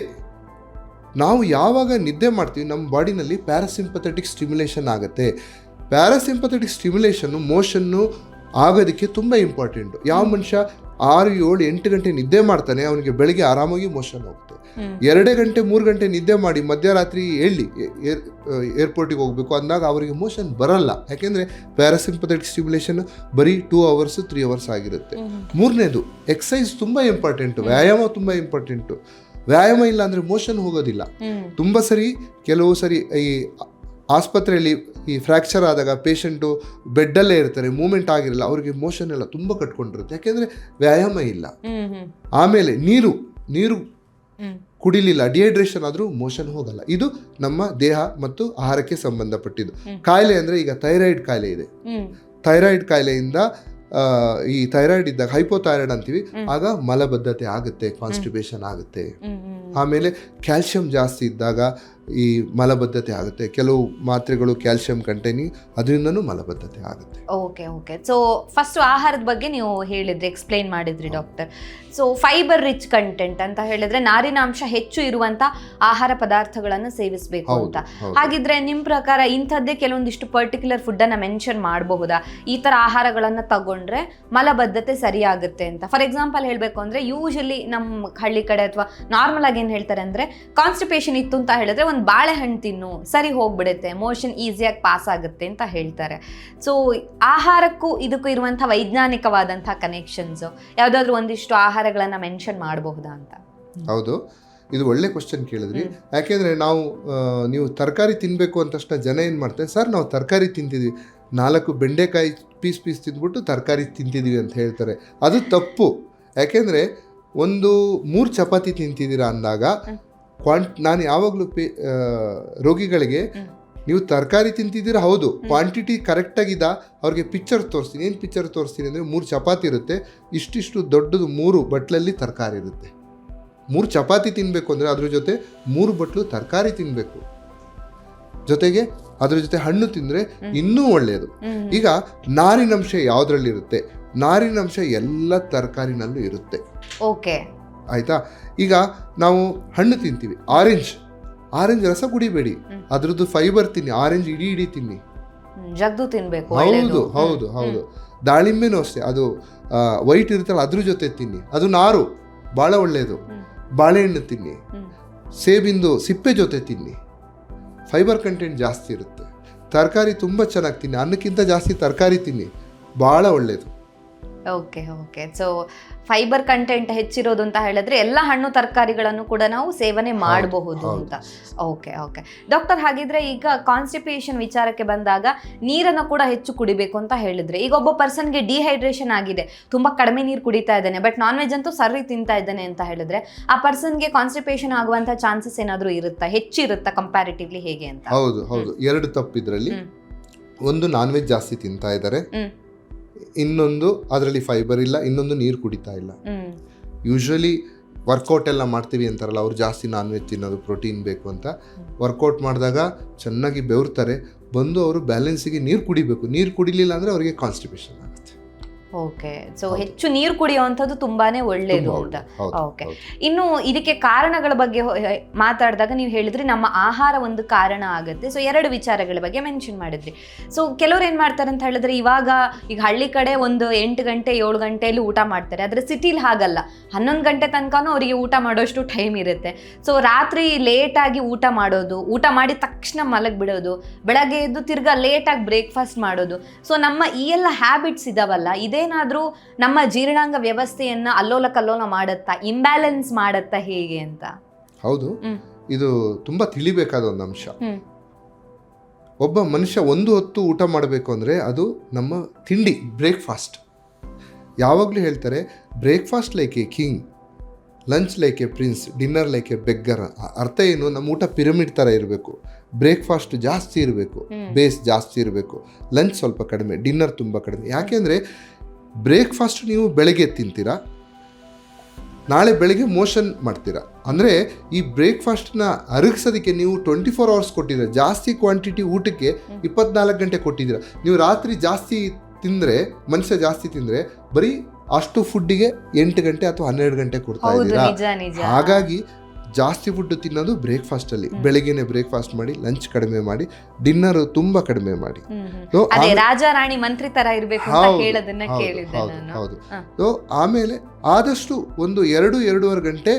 ನಾವು ಯಾವಾಗ ನಿದ್ದೆ ಮಾಡ್ತೀವಿ ನಮ್ಮ ಬಾಡಿನಲ್ಲಿ ಪ್ಯಾರಾಸಿಂಪಥೆಟಿಕ್ ಸ್ಟಿಮ್ಯುಲೇಷನ್ ಆಗುತ್ತೆ. ಪ್ಯಾರಾಸಿಂಪಥೆಟಿಕ್ ಸ್ಟಿಮ್ಯುಲೇಷನ್ನು ಮೋಷನ್ನು ಆಗೋದಕ್ಕೆ ತುಂಬ ಇಂಪಾರ್ಟೆಂಟು. ಯಾವ ಮನುಷ್ಯ 6, 7, 8 ಗಂಟೆ ನಿದ್ದೆ ಮಾಡ್ತಾನೆ ಅವನಿಗೆ ಬೆಳಗ್ಗೆ ಆರಾಮಾಗಿ ಮೋಷನ್ ಹೋಗುತ್ತೆ. 2 ಗಂಟೆ 3 ಗಂಟೆ ನಿದ್ದೆ ಮಾಡಿ ಮಧ್ಯರಾತ್ರಿ ಏರ್ಪೋರ್ಟಿಗೆ ಹೋಗಬೇಕು ಅಂದಾಗ ಅವರಿಗೆ ಮೋಷನ್ ಬರಲ್ಲ. ಯಾಕೆಂದರೆ ಪ್ಯಾರಾಸಿಂಪಥೆಟಿಕ್ ಸ್ಟಿಮ್ಯುಲೇಷನ್ ಬರೀ 2 ಅವರ್ಸ್ 3 ಅವರ್ಸ್ ಆಗಿರುತ್ತೆ. ಮೂರನೇದು ಎಕ್ಸಸೈಸ್ ತುಂಬ ಇಂಪಾರ್ಟೆಂಟು, ವ್ಯಾಯಾಮ ತುಂಬ ಇಂಪಾರ್ಟೆಂಟು. ವ್ಯಾಯಾಮ ಇಲ್ಲ ಅಂದರೆ ಮೋಷನ್ ಹೋಗೋದಿಲ್ಲ. ತುಂಬ ಕೆಲವು ಸರಿ ಈ ಆಸ್ಪತ್ರೆಯಲ್ಲಿ ಈ ಫ್ರ್ಯಾಕ್ಚರ್ ಆದಾಗ ಪೇಷಂಟು ಬೆಡ್ಡಲ್ಲೇ ಇರ್ತಾರೆ, ಮೂಮೆಂಟ್ ಆಗಿರಲ್ಲ, ಅವ್ರಿಗೆ ಮೋಷನ್ ಎಲ್ಲ ತುಂಬ ಕಟ್ಕೊಂಡಿರುತ್ತೆ, ಯಾಕೆಂದರೆ ವ್ಯಾಯಾಮ ಇಲ್ಲ. ಆಮೇಲೆ ನೀರು ಕುಡಿಲಿಲ್ಲ, ಡಿಹೈಡ್ರೇಷನ್ ಆದರೂ ಮೋಷನ್ ಹೋಗಲ್ಲ. ಇದು ನಮ್ಮ ದೇಹ ಮತ್ತು ಆಹಾರಕ್ಕೆ ಸಂಬಂಧಪಟ್ಟಿದ್ದು. ಕಾಯಿಲೆ ಅಂದರೆ ಈಗ ಥೈರಾಯ್ಡ್ ಕಾಯಿಲೆ ಇದೆ. ಥೈರಾಯ್ಡ್ ಕಾಯಿಲೆಯಿಂದ ಈ ಥೈರಾಯ್ಡ್ ಇದ್ದಾಗ ಹೈಪೋಥೈರಾಯ್ಡ್ ಅಂತೀವಿ, ಆಗ ಮಲಬದ್ಧತೆ ಆಗುತ್ತೆ, ಕಾನ್ಸ್ಟಿಪೇಷನ್ ಆಗುತ್ತೆ. ಆಮೇಲೆ ಕ್ಯಾಲ್ಶಿಯಂ ಜಾಸ್ತಿ ಇದ್ದಾಗ ಈ ಮಲಬದ್ಧತೆ ಆಗುತ್ತೆ. ಕೆಲವು ಮಾತ್ರೆಗಳು ಕ್ಯಾಲ್ಶಿಯಂ ಕಂಟೈನಿಂಗ್, ಅದರಿಂದನೂ ಮಲಬದ್ಧತೆ ಆಗುತ್ತೆ. ಓಕೆ. ಸೊ ಫಸ್ಟ್ ಆಹಾರದ ಬಗ್ಗೆ ನೀವು ಹೇಳಿದ್ರಿ, ಎಕ್ಸ್ಪ್ಲೈನ್ ಮಾಡಿದ್ರಿ doctor. So fibre rich content ಅಂತ ಹೇಳಿದ್ರೆ ನಾರಿನಾಂಶ ಹೆಚ್ಚು ಇರುವಂತ ಆಹಾರ ಪದಾರ್ಥಗಳನ್ನು ಸೇವಿಸಬೇಕು ಅಂತ. ಹಾಗಿದ್ರೆ ನಿಮ್ಮ ಪ್ರಕಾರ ಇಂಥದ್ದೇ ಕೆಲವೊಂದಿಷ್ಟು ಪರ್ಟಿಕ್ಯುಲರ್ ಫುಡ್ ಅನ್ನ ಮೆನ್ಷನ್ ಮಾಡಬಹುದಾ? ಈ ತರ ಆಹಾರಗಳನ್ನ ತಗೊಂಡ್ರೆ ಮಲಬದ್ಧತೆ ಸರಿಯಾಗುತ್ತೆ ಅಂತ. ಫಾರ್ ಎಕ್ಸಾಂಪಲ್ ಹೇಳಬೇಕು ಅಂದ್ರೆ ಯೂಶಲಿ ನಮ್ಮ ಹಳ್ಳಿ ಕಡೆ ಅಥವಾ ನಾರ್ಮಲ್ ಆಗಿ ಏನ್ ಹೇಳ್ತಾರೆ ಅಂದ್ರೆ, ಕಾನ್ಸ್ಟಿಪೇಷನ್ ಇತ್ತು ಅಂತ ಹೇಳಿದ್ರೆ ಒಂದು ಬಾಳೆಹಣ್ಣು ತಿನ್ನು, ಸರಿ ಹೋಗ್ಬಿಡುತ್ತೆ, ಮೋಷನ್ ಈಸಿಯಾಗಿ ಪಾಸ್ ಆಗುತ್ತೆ ಅಂತ ಹೇಳ್ತಾರೆ. ಸೊ ಆಹಾರಕ್ಕೂ ಇದಕ್ಕೂ ಇರುವಂತಹ ವೈಜ್ಞಾನಿಕವಾದಂತಹ ಕನೆಕ್ಷನ್ಸ್ ಯಾವ್ದಾದ್ರು ಒಂದಿಷ್ಟು ಆಹಾರಗಳನ್ನ ಮೆನ್ಷನ್ ಮಾಡಬಹುದಾ ಅಂತ? ಹೌದು, ಇದು ಒಳ್ಳೆ ಕ್ವಶನ್ ಕೇಳಿದ್ರಿ. ಯಾಕೆಂದರೆ ನೀವು ತರಕಾರಿ ತಿನ್ನಬೇಕು ಅಂತ ತಕ್ಷಣ ಜನ ಏನು ಮಾಡ್ತಾರೆ, ಸರ್ ನಾವು ತರಕಾರಿ ತಿಂತಿದ್ವಿ, 4 ಬೆಂಡೆಕಾಯಿ ಪೀಸ್ ತಿಂದ್ಬಿಟ್ಟು ತರಕಾರಿ ತಿಂತಿದ್ವಿ ಅಂತ ಹೇಳ್ತಾರೆ. ಅದು ತಪ್ಪು. ಯಾಕೆಂದರೆ 3 ಚಪಾತಿ ತಿಂತಿದ್ದೀರಾ ಅಂದಾಗ ನಾನು ಯಾವಾಗಲೂ ರೋಗಿಗಳಿಗೆ, ನೀವು ತರಕಾರಿ ತಿಂತಿದ್ದೀರಾ ಹೌದು, ಕ್ವಾಂಟಿಟಿ ಕರೆಕ್ಟಾಗಿದ್ದ ಅವ್ರಿಗೆ ಪಿಕ್ಚರ್ ತೋರಿಸ್ತೀನಿ. ಏನು ಪಿಕ್ಚರ್ ತೋರಿಸ್ತೀನಿ ಅಂದರೆ, 3 ಚಪಾತಿ ಇರುತ್ತೆ, ಇಷ್ಟಿಷ್ಟು ದೊಡ್ಡದು 3 ಬಟ್ಲಲ್ಲಿ ತರಕಾರಿ ಇರುತ್ತೆ. 3 ಚಪಾತಿ ತಿನ್ನಬೇಕು ಅಂದರೆ ಅದ್ರ ಜೊತೆ 3 ಬಟ್ಲು ತರಕಾರಿ ತಿನ್ನಬೇಕು. ಜೊತೆಗೆ ಅದ್ರ ಜೊತೆ ಹಣ್ಣು ತಿಂದರೆ ಇನ್ನೂ ಒಳ್ಳೆಯದು. ಈಗ ನಾರಿನಂಶ ಯಾವುದ್ರಲ್ಲಿರುತ್ತೆ? ನಾರಿನಂಶ ಎಲ್ಲ ತರಕಾರಿನಲ್ಲೂ ಇರುತ್ತೆ. ಓಕೆ, ಆಯಿತಾ? ಈಗ ನಾವು ಹಣ್ಣು ತಿಂತೀವಿ, ಆರೆಂಜ್ ರಸ ಕುಡಿಬೇಡಿ, ಅದ್ರದ್ದು ಫೈಬರ್ ತಿನ್ನಿ. ಆರೆಂಜ್ ಇಡೀ ತಿನ್ನಿ, ಜಗ್ದು ತಿನ್ಬೇಕು. ಹೌದು. ದಾಳಿಂಬೆನೂ ಅಷ್ಟೇ, ಅದು ವೈಟ್ ಇರುತ್ತಲ್ಲ ಅದ್ರ ಜೊತೆ ತಿನ್ನಿ, ಅದು ನಾರು ಭಾಳ ಒಳ್ಳೆಯದು. ಬಾಳೆಹಣ್ಣು ತಿನ್ನಿ, ಸೇಬಿಂದು ಸಿಪ್ಪೆ ಜೊತೆ ತಿನ್ನಿ, ಫೈಬರ್ ಕಂಟೆಂಟ್ ಜಾಸ್ತಿ ಇರುತ್ತೆ. ತರಕಾರಿ ತುಂಬ ಚೆನ್ನಾಗಿ ತಿನ್ನಿ, ಅನ್ನಕ್ಕಿಂತ ಜಾಸ್ತಿ ತರಕಾರಿ ತಿನ್ನಿ, ಭಾಳ ಒಳ್ಳೆಯದು. ಓಕೆ. ಸೊ ಫೈಬರ್ ಕಂಟೆಂಟ್ ಹೆಚ್ಚಿರೋದು ಅಂತ ಹೇಳಿದ್ರೆ ಎಲ್ಲ ಹಣ್ಣು ತರಕಾರಿಗಳನ್ನು ಕೂಡ ನಾವು ಸೇವನೆ ಮಾಡಬಹುದು ಅಂತ. ಓಕೆ. ಡಾಕ್ಟರ್, ಹಾಗಿದ್ರೆ ಈಗ ಕಾನ್ಸ್ಟಿಪೇಷನ್ ವಿಚಾರಕ್ಕೆ ಬಂದಾಗ ನೀರನ್ನು ಕೂಡ ಹೆಚ್ಚು ಕುಡಿಬೇಕು ಅಂತ ಹೇಳಿದ್ರೆ, ಈಗ ಒಬ್ಬ ಪರ್ಸನ್ಗೆ ಡಿಹೈಡ್ರೇಷನ್ ಆಗಿದೆ, ತುಂಬಾ ಕಡಿಮೆ ನೀರು ಕುಡಿತಾ ಇದ್ದಾನೆ, ಬಟ್ ನಾನ್ ವೆಜ್ ಅಂತೂ ಸರಿ ತಿಂತಾ ಇದ್ದಾನೆ ಅಂತ ಹೇಳಿದ್ರೆ, ಆ ಪರ್ಸನ್ಗೆ ಕಾನ್ಸ್ಟಿಪೇಷನ್ ಆಗುವಂತ ಚಾನ್ಸಸ್ ಏನಾದರೂ ಇರುತ್ತಾ, ಹೆಚ್ಚಿರುತ್ತಾ ಕಂಪ್ಯಾರಿಟಿವ್ಲಿ, ಹೇಗೆ ಅಂತ? ಹೌದು. 2 ತಪ್ಪು ಇದರಲ್ಲಿ. ಒಂದು, ನಾನ್ ವೆಜ್ ಜಾಸ್ತಿ ತಿಂತಾ ಇದ್ದಾರೆ, ಇನ್ನೊಂದು ಅದರಲ್ಲಿ ಫೈಬರ್ ಇಲ್ಲ, ಇನ್ನೊಂದು ನೀರು ಕುಡಿತಾ ಇಲ್ಲ. ಯೂಶ್ವಲಿ ವರ್ಕೌಟ್ ಎಲ್ಲ ಮಾಡ್ತೀವಿ ಅಂತಾರಲ್ಲ, ಅವ್ರು ಜಾಸ್ತಿ ನಾನ್ ವೆಜ್ ತಿನ್ನೋದು, ಪ್ರೋಟೀನ್ ಬೇಕು ಅಂತ. ವರ್ಕೌಟ್ ಮಾಡಿದಾಗ ಚೆನ್ನಾಗಿ ಬೆವರ್ತಾರೆ, ಬಂದು ಅವರು ಬ್ಯಾಲೆನ್ಸಿಗೆ ನೀರು ಕುಡಿಬೇಕು. ನೀರು ಕುಡಿಲಿಲ್ಲ ಅಂದರೆ ಅವರಿಗೆ ಕಾನ್ಸ್ಟಿಪೇಷನ್ ಆಗುತ್ತೆ. ಓಕೆ, ಸೊ ಹೆಚ್ಚು ನೀರು ಕುಡಿಯುವಂಥದ್ದು ತುಂಬಾನೇ ಒಳ್ಳೇದು ಅಂತ. ಓಕೆ, ಇನ್ನು ಇದಕ್ಕೆ ಕಾರಣಗಳ ಬಗ್ಗೆ ಮಾತಾಡಿದಾಗ ನೀವು ಹೇಳಿದ್ರಿ ನಮ್ಮ ಆಹಾರ ಒಂದು ಕಾರಣ ಆಗುತ್ತೆ. ಸೊ 2 ವಿಚಾರಗಳ ಬಗ್ಗೆ ಮೆನ್ಷನ್ ಮಾಡಿದ್ರಿ. ಸೊ ಕೆಲವ್ರು ಏನ್ ಮಾಡ್ತಾರೆ ಅಂತ ಹೇಳಿದ್ರೆ, ಈಗ ಹಳ್ಳಿ ಕಡೆ ಒಂದು 8 ಗಂಟೆ 7 ಗಂಟೆಯಲ್ಲಿ ಊಟ ಮಾಡ್ತಾರೆ, ಆದ್ರೆ ಸಿಟಿಲಿ ಹಾಗಲ್ಲ, 11 ಗಂಟೆ ತನಕನೂ ಅವರಿಗೆ ಊಟ ಮಾಡೋಷ್ಟು ಟೈಮ್ ಇರುತ್ತೆ. ಸೊ ರಾತ್ರಿ ಲೇಟಾಗಿ ಊಟ ಮಾಡೋದು, ಊಟ ಮಾಡಿದ ತಕ್ಷಣ ಮಲಗಿಬಿಡೋದು, ಬೆಳಗ್ಗೆ ಎದ್ದು ತಿರ್ಗಾ ಲೇಟಾಗಿ ಬ್ರೇಕ್ಫಾಸ್ಟ್ ಮಾಡೋದು. ಸೊ ನಮ್ಮ ಈ ಎಲ್ಲ ಹ್ಯಾಬಿಟ್ಸ್ ಇದಾವಲ್ಲ, ಇದೇನಾದ್ರೂ ನಮ್ಮ ಜೀರ್ಣಾಂಗ ವ್ಯವಸ್ಥೆಯನ್ನ ಅಲ್ಲೋಲ ಕಲ್ಲೋಲ ಮಾಡುತ್ತಾ, ಇಂಬ್ಯಾಲೆನ್ಸ್ ಮಾಡುತ್ತಾ ಹೇಗೆ ಅಂತ? ಹೌದು, ಇದು ತುಂಬಾ ತಿಳಿಬೇಕಾದ ಒಂದು ಅಂಶ. ಒಬ್ಬ ಮನುಷ್ಯ ಒಂದು ಹೊತ್ತು ಊಟ ಮಾಡಬೇಕು ಅಂದರೆ ಅದು ನಮ್ಮ ತಿಂಡಿ, ಬ್ರೇಕ್ಫಾಸ್ಟ್. ಯಾವಾಗಲೂ ಹೇಳ್ತಾರೆ breakfast like A king, lunch like A prince, dinner like A beggar. ಅರ್ಥ ಏನು? ನಮ್ಮ ಊಟ ಪಿರಮಿಡ್ ಥರ ಇರಬೇಕು. ಬ್ರೇಕ್ಫಾಸ್ಟ್ ಜಾಸ್ತಿ ಇರಬೇಕು, ಬೇಸ್ ಜಾಸ್ತಿ ಇರಬೇಕು, ಲಂಚ್ ಸ್ವಲ್ಪ ಕಡಿಮೆ, ಡಿನ್ನರ್ ತುಂಬ ಕಡಿಮೆ. ಯಾಕೆಂದರೆ ಬ್ರೇಕ್ಫಾಸ್ಟ್ ನೀವು ಬೆಳಗ್ಗೆ ತಿಂತೀರಾ, ನಾಳೆ ಬೆಳಗ್ಗೆ ಮೋಷನ್ ಮಾಡ್ತೀರಾ. ಅಂದರೆ ಈ ಬ್ರೇಕ್ಫಾಸ್ಟ್ನ ಅರಗಿಸೋದಕ್ಕೆ ನೀವು 24 hours ಕೊಟ್ಟಿದ್ದೀರ. ಜಾಸ್ತಿ ಕ್ವಾಂಟಿಟಿ ಊಟಕ್ಕೆ 24 ಗಂಟೆ ಕೊಟ್ಟಿದ್ದೀರ. ನೀವು ರಾತ್ರಿ ಜಾಸ್ತಿ ತಿಂದರೆ, ಮನುಷ್ಯ ಜಾಸ್ತಿ ತಿಂದರೆ ಬರೀ ಅಷ್ಟು ಫುಡ್ಡಿಗೆ 8 ಗಂಟೆ ಅಥವಾ 12 ಗಂಟೆ ಕೊಡ್ತಾ ಇದ್ದೀರಾ. ಹಾಗಾಗಿ ಜಾಸ್ತಿ ಫುಡ್ ತಿನ್ನೋದು ಬ್ರೇಕ್ಫಾಸ್ಟಲ್ಲಿ. ಬೆಳಗ್ಗೆನೆ ಬ್ರೇಕ್ಫಾಸ್ಟ್ ಮಾಡಿ, ಲಂಚ್ ಕಡಿಮೆ ಮಾಡಿ, ಡಿನ್ನರ್ ತುಂಬಾ ಕಡಿಮೆ ಮಾಡಿ. ರಾಜ ರಾಣಿ ಮಂತ್ರಿ ತರ ಇರಬೇಕು ಅಂತ ಹೇಳೋದನ್ನ ಕೇಳಿದ್ದೆ ನಾನು. ಹೌದು. ಸೊ ಆಮೇಲೆ ಆದಷ್ಟು ಒಂದು 2-2.5 ಗಂಟೆ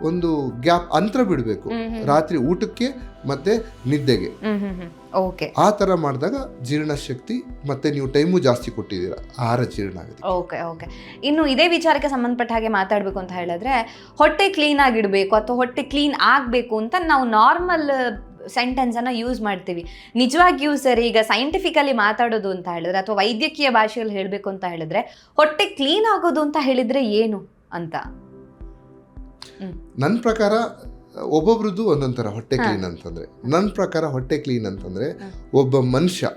ಒಂದು ಗ್ಯಾಪ್ ಅಂತರ ಬಿಡಬೇಕು ರಾತ್ರಿ ಊಟಕ್ಕೆ ಮತ್ತೆ ನಿದ್ದೆಗೆ. ಆ ಥರ ಮಾಡಿದಾಗ ಜೀರ್ಣಶಕ್ತಿ ಮತ್ತೆ ನೀವು ಟೈಮು ಜಾಸ್ತಿ ಕೊಟ್ಟಿದ್ದೀರಾ, ಆಹಾರ ಜೀರ್ಣ ಆಗುತ್ತೆ. Okay okay. ಇನ್ನು ಇದೇ ವಿಚಾರಕ್ಕೆ ಸಂಬಂಧಪಟ್ಟ ಹಾಗೆ ಮಾತಾಡಬೇಕು ಅಂತ ಹೇಳಿದ್ರೆ, ಹೊಟ್ಟೆ ಕ್ಲೀನ್ ಆಗಿಡಬೇಕು ಅಥವಾ ಹೊಟ್ಟೆ ಕ್ಲೀನ್ ಆಗಬೇಕು ಅಂತ ನಾವು ನಾರ್ಮಲ್ ಸೆಂಟೆನ್ಸನ್ನು ಯೂಸ್ ಮಾಡ್ತೀವಿ. ನಿಜವಾಗಿಯೂ ಸರಿ, ಈಗ ಸೈಂಟಿಫಿಕಲಿ ಮಾತಾಡೋದು ಅಂತ ಹೇಳಿದ್ರೆ ಅಥವಾ ವೈದ್ಯಕೀಯ ಭಾಷೆಯಲ್ಲಿ ಹೇಳಬೇಕು ಅಂತ ಹೇಳಿದ್ರೆ, ಹೊಟ್ಟೆ ಕ್ಲೀನ್ ಆಗೋದು ಅಂತ ಹೇಳಿದ್ರೆ ಏನು ಅಂತ? ನನ್ನ ಪ್ರಕಾರ ಒಬ್ಬೊಬ್ರದ್ದು ಒಂದೊಂಥರ ಹೊಟ್ಟೆ ಕ್ಲೀನ್ ಅಂತಂದ್ರೆ. ನನ್ನ ಪ್ರಕಾರ ಹೊಟ್ಟೆ ಕ್ಲೀನ್ ಅಂತಂದ್ರೆ, ಒಬ್ಬ ಮನುಷ್ಯ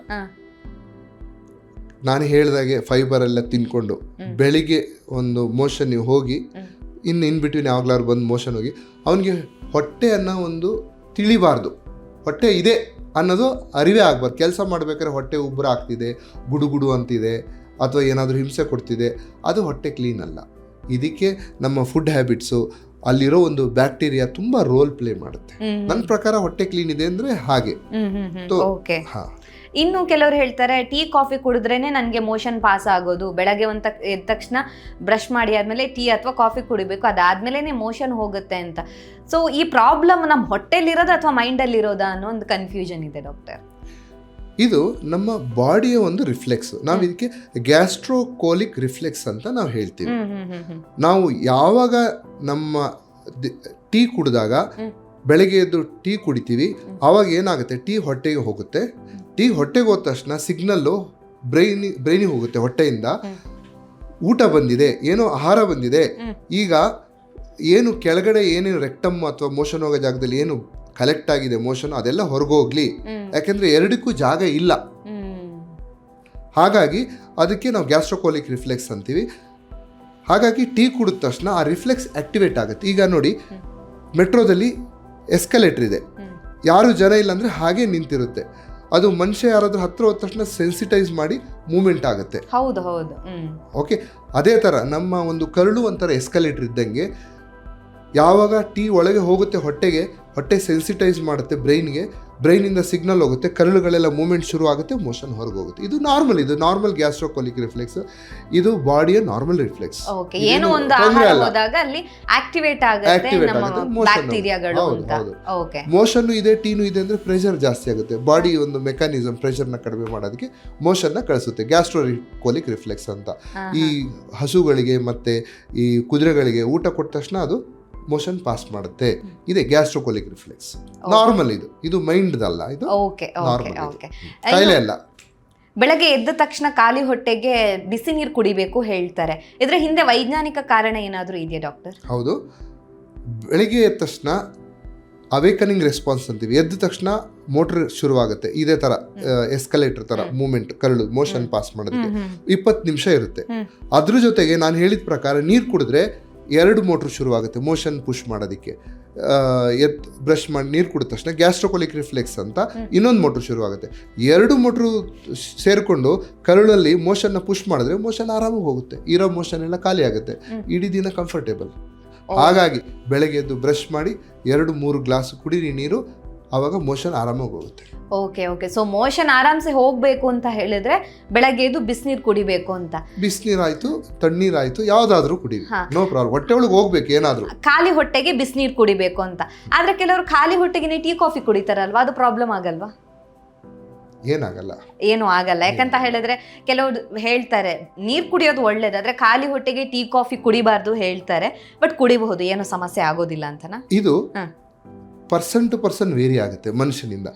ನಾನು ಹೇಳಿದಾಗೆ ಫೈಬರ್ ಎಲ್ಲ ತಿನ್ಕೊಂಡು ಬೆಳಿಗ್ಗೆ ಒಂದು ಮೋಷನ್ ನೀವು ಹೋಗಿ ಇನ್ ಬಿಟ್ವೀನ್ ಯಾವಾಗ್ಲಾದ್ರು ಬಂದು ಮೋಷನ್ ಹೋಗಿ ಅವನಿಗೆ ಹೊಟ್ಟೆ ಅನ್ನೋ ಒಂದು ತಿಳಿಬಾರ್ದು, ಹೊಟ್ಟೆ ಇದೆ ಅನ್ನೋದು ಅರಿವೇ ಆಗ್ಬಾರ್ದು. ಕೆಲಸ ಮಾಡ್ಬೇಕಾದ್ರೆ ಹೊಟ್ಟೆ ಉಬ್ಬರ ಆಗ್ತಿದೆ, ಗುಡುಗುಡು ಅಂತಿದೆ ಅಥವಾ ಏನಾದರೂ ಹಿಂಸೆ ಕೊಡ್ತಿದೆ, ಅದು ಹೊಟ್ಟೆ ಕ್ಲೀನ್ ಅಲ್ಲ. ಇದಕ್ಕೆ ನಮ್ಮ ಫುಡ್ ಹ್ಯಾಬಿಟ್ಸು, ಅಲ್ಲಿರೋ ಒಂದು ಬ್ಯಾಕ್ಟೀರಿಯಾ ತುಂಬಾ ರೋಲ್ ಪ್ಲೇ ಮಾಡುತ್ತೆ. ನನ್ನ ಪ್ರಕಾರ ಹೊಟ್ಟೆ ಕ್ಲೀನ್ ಇದೆ ಅಂದ್ರೆ ಹಾಗೆ. ಇನ್ನು ಕೆಲವರು ಹೇಳ್ತಾರೆ ಟೀ ಕಾಫಿ ಕುಡಿದ್ರೇನೆ ನನಗೆ ಮೋಷನ್ ಪಾಸ್ ಆಗೋದು, ಬೆಳಗ್ಗೆ ಎದ್ದ ತಕ್ಷಣ ಬ್ರಷ್ ಮಾಡಿ ಆದ್ಮೇಲೆ ಟೀ ಅಥವಾ ಕಾಫಿ ಕುಡಿಬೇಕು, ಅದಾದ್ಮೇಲೆ ಮೋಷನ್ ಹೋಗುತ್ತೆ ಅಂತ. ಸೊ ಈ ಪ್ರಾಬ್ಲಮ್ ನಮ್ಮ ಹೊಟ್ಟೆಲಿರೋದು ಅಥವಾ ಮೈಂಡಲ್ಲಿ ಇರೋದಾ ಅನ್ನೋ ಒಂದು ಕನ್ಫ್ಯೂಷನ್ ಇದೆ ಡಾಕ್ಟರ್. ಇದು ನಮ್ಮ ಬಾಡಿಯ ಒಂದು ರಿಫ್ಲೆಕ್ಸ್. ನಾವು ಇದಕ್ಕೆ ಗ್ಯಾಸ್ಟ್ರೋಕೋಲಿಕ್ ರಿಫ್ಲೆಕ್ಸ್ ಅಂತ ನಾವು ಹೇಳ್ತೀವಿ. ನಾವು ಯಾವಾಗ ನಮ್ಮ ಟೀ ಕುಡಿದಾಗ, ಬೆಳಗ್ಗೆ ಎದ್ದು ಟೀ ಕುಡಿತೀವಿ, ಆವಾಗ ಏನಾಗುತ್ತೆ, ಟೀ ಹೊಟ್ಟೆಗೆ ಹೋಗುತ್ತೆ. ಟೀ ಹೊಟ್ಟೆಗೆ ಹೋದ ತಕ್ಷಣ ಸಿಗ್ನಲ್ಲು ಬ್ರೈನಿಗೆ ಹೋಗುತ್ತೆ, ಹೊಟ್ಟೆಯಿಂದ ಊಟ ಬಂದಿದೆ, ಏನೋ ಆಹಾರ ಬಂದಿದೆ. ಈಗ ಏನು ಕೆಳಗಡೆ ಏನೇನು ರೆಕ್ಟಮ್ ಅಥವಾ ಮೋಷನ್ ಹೋಗೋ ಜಾಗದಲ್ಲಿ ಏನು ಕಲೆಕ್ಟ್ ಆಗಿದೆ ಮೋಷನ್, ಅದೆಲ್ಲ ಹೊರಗೋಗ್ಲಿ. ಯಾಕೆಂದ್ರೆ ಎರಡಕ್ಕೂ ಜಾಗ ಇಲ್ಲ. ಹಾಗಾಗಿ ಅದಕ್ಕೆ ನಾವು ಗ್ಯಾಸ್ಟ್ರೋಕೋಲಿಕ್ ರಿಫ್ಲೆಕ್ಸ್ ಅಂತೀವಿ. ಹಾಗಾಗಿ ಟೀ ಕುಡಿದ ತಕ್ಷಣ ಆ ರಿಫ್ಲೆಕ್ಸ್ ಆಕ್ಟಿವೇಟ್ ಆಗುತ್ತೆ. ಈಗ ನೋಡಿ, ಮೆಟ್ರೋದಲ್ಲಿ ಎಸ್ಕಲೇಟರ್ ಇದೆ, ಯಾರು ಜನ ಇಲ್ಲ ಅಂದರೆ ಹಾಗೆ ನಿಂತಿರುತ್ತೆ. ಅದು ಮನುಷ್ಯ ಯಾರಾದ್ರೂ ಹತ್ರ ಹೋದ ತಕ್ಷಣ ಸೆನ್ಸಿಟೈಸ್ ಮಾಡಿ ಮೂವ್ಮೆಂಟ್ ಆಗುತ್ತೆ. ಹೌದು ಹೌದು. ಓಕೆ, ಅದೇ ಥರ ನಮ್ಮ ಒಂದು ಕರಳು ಒಂಥರ ಎಸ್ಕಲೇಟರ್ ಇದ್ದಂಗೆ, ಯಾವಾಗ ಟೀ ಒಳಗೆ ಹೋಗುತ್ತೆ ಹೊಟ್ಟೆಗೆ, ಹೊಟ್ಟೆ ಸೆನ್ಸಿಟೈಸ್ ಮಾಡುತ್ತೆ ಬ್ರೈನ್ಗೆ, ಬ್ರೈನಿಂದ ಸಿಗ್ನಲ್ ಹೋಗುತ್ತೆ, ಕರಳುಗಳೆಲ್ಲ ಮೂವ್ಮೆಂಟ್ ಶುರು ಆಗುತ್ತೆ, ಮೋಷನ್ ಹೊರಗೆ ಹೋಗುತ್ತೆ. ಇದು ನಾರ್ಮಲ್ ಗ್ಯಾಸ್ಟ್ರೋಕೋಲಿಕ್ ರಿಫ್ಲೆಕ್ಸ್. ಇದು ಬಾಡಿಯ ನಾರ್ಮಲ್ ರಿಫ್ಲೆಕ್ಸ್. ಏನು ಒಂದು ಆಹಾರ ಹೋದಾಗ ಅಲ್ಲಿ ಆಕ್ಟಿವೇಟ್ ಆಗುತ್ತೆ ನಮ್ಮ ಬ್ಯಾಕ್ಟೀರಿಯಾಗಳು ಅಂತ. ಓಕೆ, ಮೋಷನ್ ಇದೆ, ಟೀನು ಇದೆ ಅಂದ್ರೆ ಪ್ರೆಷರ್ ಜಾಸ್ತಿ ಆಗುತ್ತೆ. ಬಾಡಿ ಒಂದು ಮೆಕ್ಯಾನಿಸಮ್ ಪ್ರೆಷರ್ನ ಕಡಿಮೆ ಮಾಡೋದಕ್ಕೆ ಮೋಷನ್ನ ಕಳಿಸುತ್ತೆ, ಗ್ಯಾಸ್ಟ್ರೋಕೋಲಿಕ್ ರಿಫ್ಲೆಕ್ಸ್ ಅಂತ. ಈ ಹಸುಗಳಿಗೆ ಮತ್ತೆ ಈ ಕುದುರೆಗಳಿಗೆ ಊಟ ಕೊಟ್ಟ ತಕ್ಷಣ ಅದು ಮೋಷನ್ ಪಾಸ್ ಮಾಡುತ್ತೆ. ಇದೆ ಗ್ಯಾಸ್ಟ್ರೋಕೋಲಿಕ್ ರಿಫ್ಲೆಕ್ಸ್. ನಾರ್ಮಲ್ ಇದು ಮೈಂಡ್ದಲ್ಲ, ಇದು ನಾರ್ಮಲ್, ಕಾಯಿಲೆ ಅಲ್ಲ. ಬೆಳಗ್ಗೆ ಎದ್ದ ತಕ್ಷಣ ಖಾಲಿ ಹೊಟ್ಟೆಗೆ ಬಿಸಿ ನೀರು ಕುಡಿಬೇಕು ಹೇಳ್ತಾರೆ. ಇದರ ಹಿಂದೆ ವೈಜ್ಞಾನಿಕ ಕಾರಣ ಏನಾದರೂ ಇದೆಯಾ ಡಾಕ್ಟರ್? ಹೌದು, ಬೆಳಿಗ್ಗೆ ಎದ್ದ ತಕ್ಷಣ ಅವೇಕನಿಂಗ್ ರೆಸ್ಪಾನ್ಸ್ ಅಂತೀವಿ. ಎದ್ದ ತಕ್ಷಣ ಮೋಟರ್ ಶುರುವಾಗುತ್ತೆ, ಇದೇ ತರ ಎಸ್ಕಲೇಟರ್ ತರ ಮೂವ್ಮೆಂಟ್, ಕರಳು ಮೋಷನ್ ಪಾಸ್ ಮಾಡೋದಕ್ಕೆ 20 ನಿಮಿಷ ಇರುತ್ತೆ. ಅದ್ರ ಜೊತೆಗೆ ನಾನು ಹೇಳಿದ ಪ್ರಕಾರ ನೀರು ಕುಡಿದ್ರೆ 2 ಮೋಟ್ರ್ ಶುರುವಾಗುತ್ತೆ ಮೋಷನ್ ಪುಷ್ ಮಾಡೋದಕ್ಕೆ. ಬ್ರಷ್ ಮಾಡಿ ನೀರು ಕುಡಿದ ತಕ್ಷಣ ಗ್ಯಾಸ್ಟ್ರೋಕೊಲಿಕ್ ರಿಫ್ಲೆಕ್ಸ್ ಅಂತ ಇನ್ನೊಂದು ಮೋಟ್ರ್ ಶುರುವಾಗುತ್ತೆ. ಎರಡು ಮೋಟ್ರು ಸೇರಿಕೊಂಡು ಕರುಳಲ್ಲಿ ಮೋಷನ್ನ ಪುಷ್ ಮಾಡಿದ್ರೆ ಮೋಷನ್ ಆರಾಮಾಗಿ ಹೋಗುತ್ತೆ, ಇರೋ ಮೋಷನ್ ಎಲ್ಲ ಖಾಲಿ ಆಗುತ್ತೆ, ಇಡೀ ದಿನ ಕಂಫರ್ಟೇಬಲ್. ಹಾಗಾಗಿ ಬೆಳಗ್ಗೆ ಎದ್ದು ಬ್ರಷ್ ಮಾಡಿ 2-3 ಗ್ಲಾಸ್ ಕುಡೀರಿ ನೀರು, ಆವಾಗ ಮೋಷನ್ ಆರಾಮಾಗಿ ಹೋಗುತ್ತೆ. Okay okay. ಸೊ ಮೋಷನ್ ಆರಾಮ್ಸೆ ಹೋಗಬೇಕು ಅಂತ ಹೇಳಿದ್ರೆ ಬೆಳಗ್ಗೆ ಎದ್ದು ಬಿಸಿನೀರು ಕುಡಿಬೇಕು ಅಂತ. ಬಿಸಿನೀರಾಯ್ತು, ತಣ್ಣೀರಾಯ್ತು, ಯಾವ್ದಾದ್ರೂ ಕುಡೀರಿ, ನೋ ಪ್ರಾಬ್ಲಮ್. ಹೊಟ್ಟೆ ಒಳಗೆ ಹೋಗ್ಬೇಕು ಏನಾದ್ರು. ಖಾಲಿ ಹೊಟ್ಟೆಗೆ ಬಿಸಿನೀರು ಕುಡಿಬೇಕು ಅಂತ. ಆದ್ರೆ ಕೆಲವರು ಖಾಲಿ ಹೊಟ್ಟೆಗೆ ಟೀ ಕಾಫಿ ಕುಡಿತಾರಲ್ವಾ, ಅದು ಪ್ರಾಬ್ಲಮ್ ಆಗಲ್ವಾ? ಏನಾಗಲ್ಲ, ಏನು ಆಗಲ್ಲ. ಯಾಕಂತ ಹೇಳಿದ್ರೆ ಕೆಲವರು ಹೇಳ್ತಾರೆ ನೀರು ಕುಡಿಯೋದು ಒಳ್ಳೇದಾದ್ರೆ ಖಾಲಿ ಹೊಟ್ಟೆಗೆ ಟೀ ಕಾಫಿ ಕುಡಿಬಾರ್ದು ಹೇಳ್ತಾರೆ, ಬಟ್ ಕುಡಿಬಹುದು, ಏನು ಸಮಸ್ಯೆ ಆಗೋದಿಲ್ಲ ಅಂತನಾ? ಇದು ಪರ್ಸನ್ ಟು ಪರ್ಸನ್ ವೇರಿ ಆಗುತ್ತೆ ಮನುಷ್ಯನಿಂದ.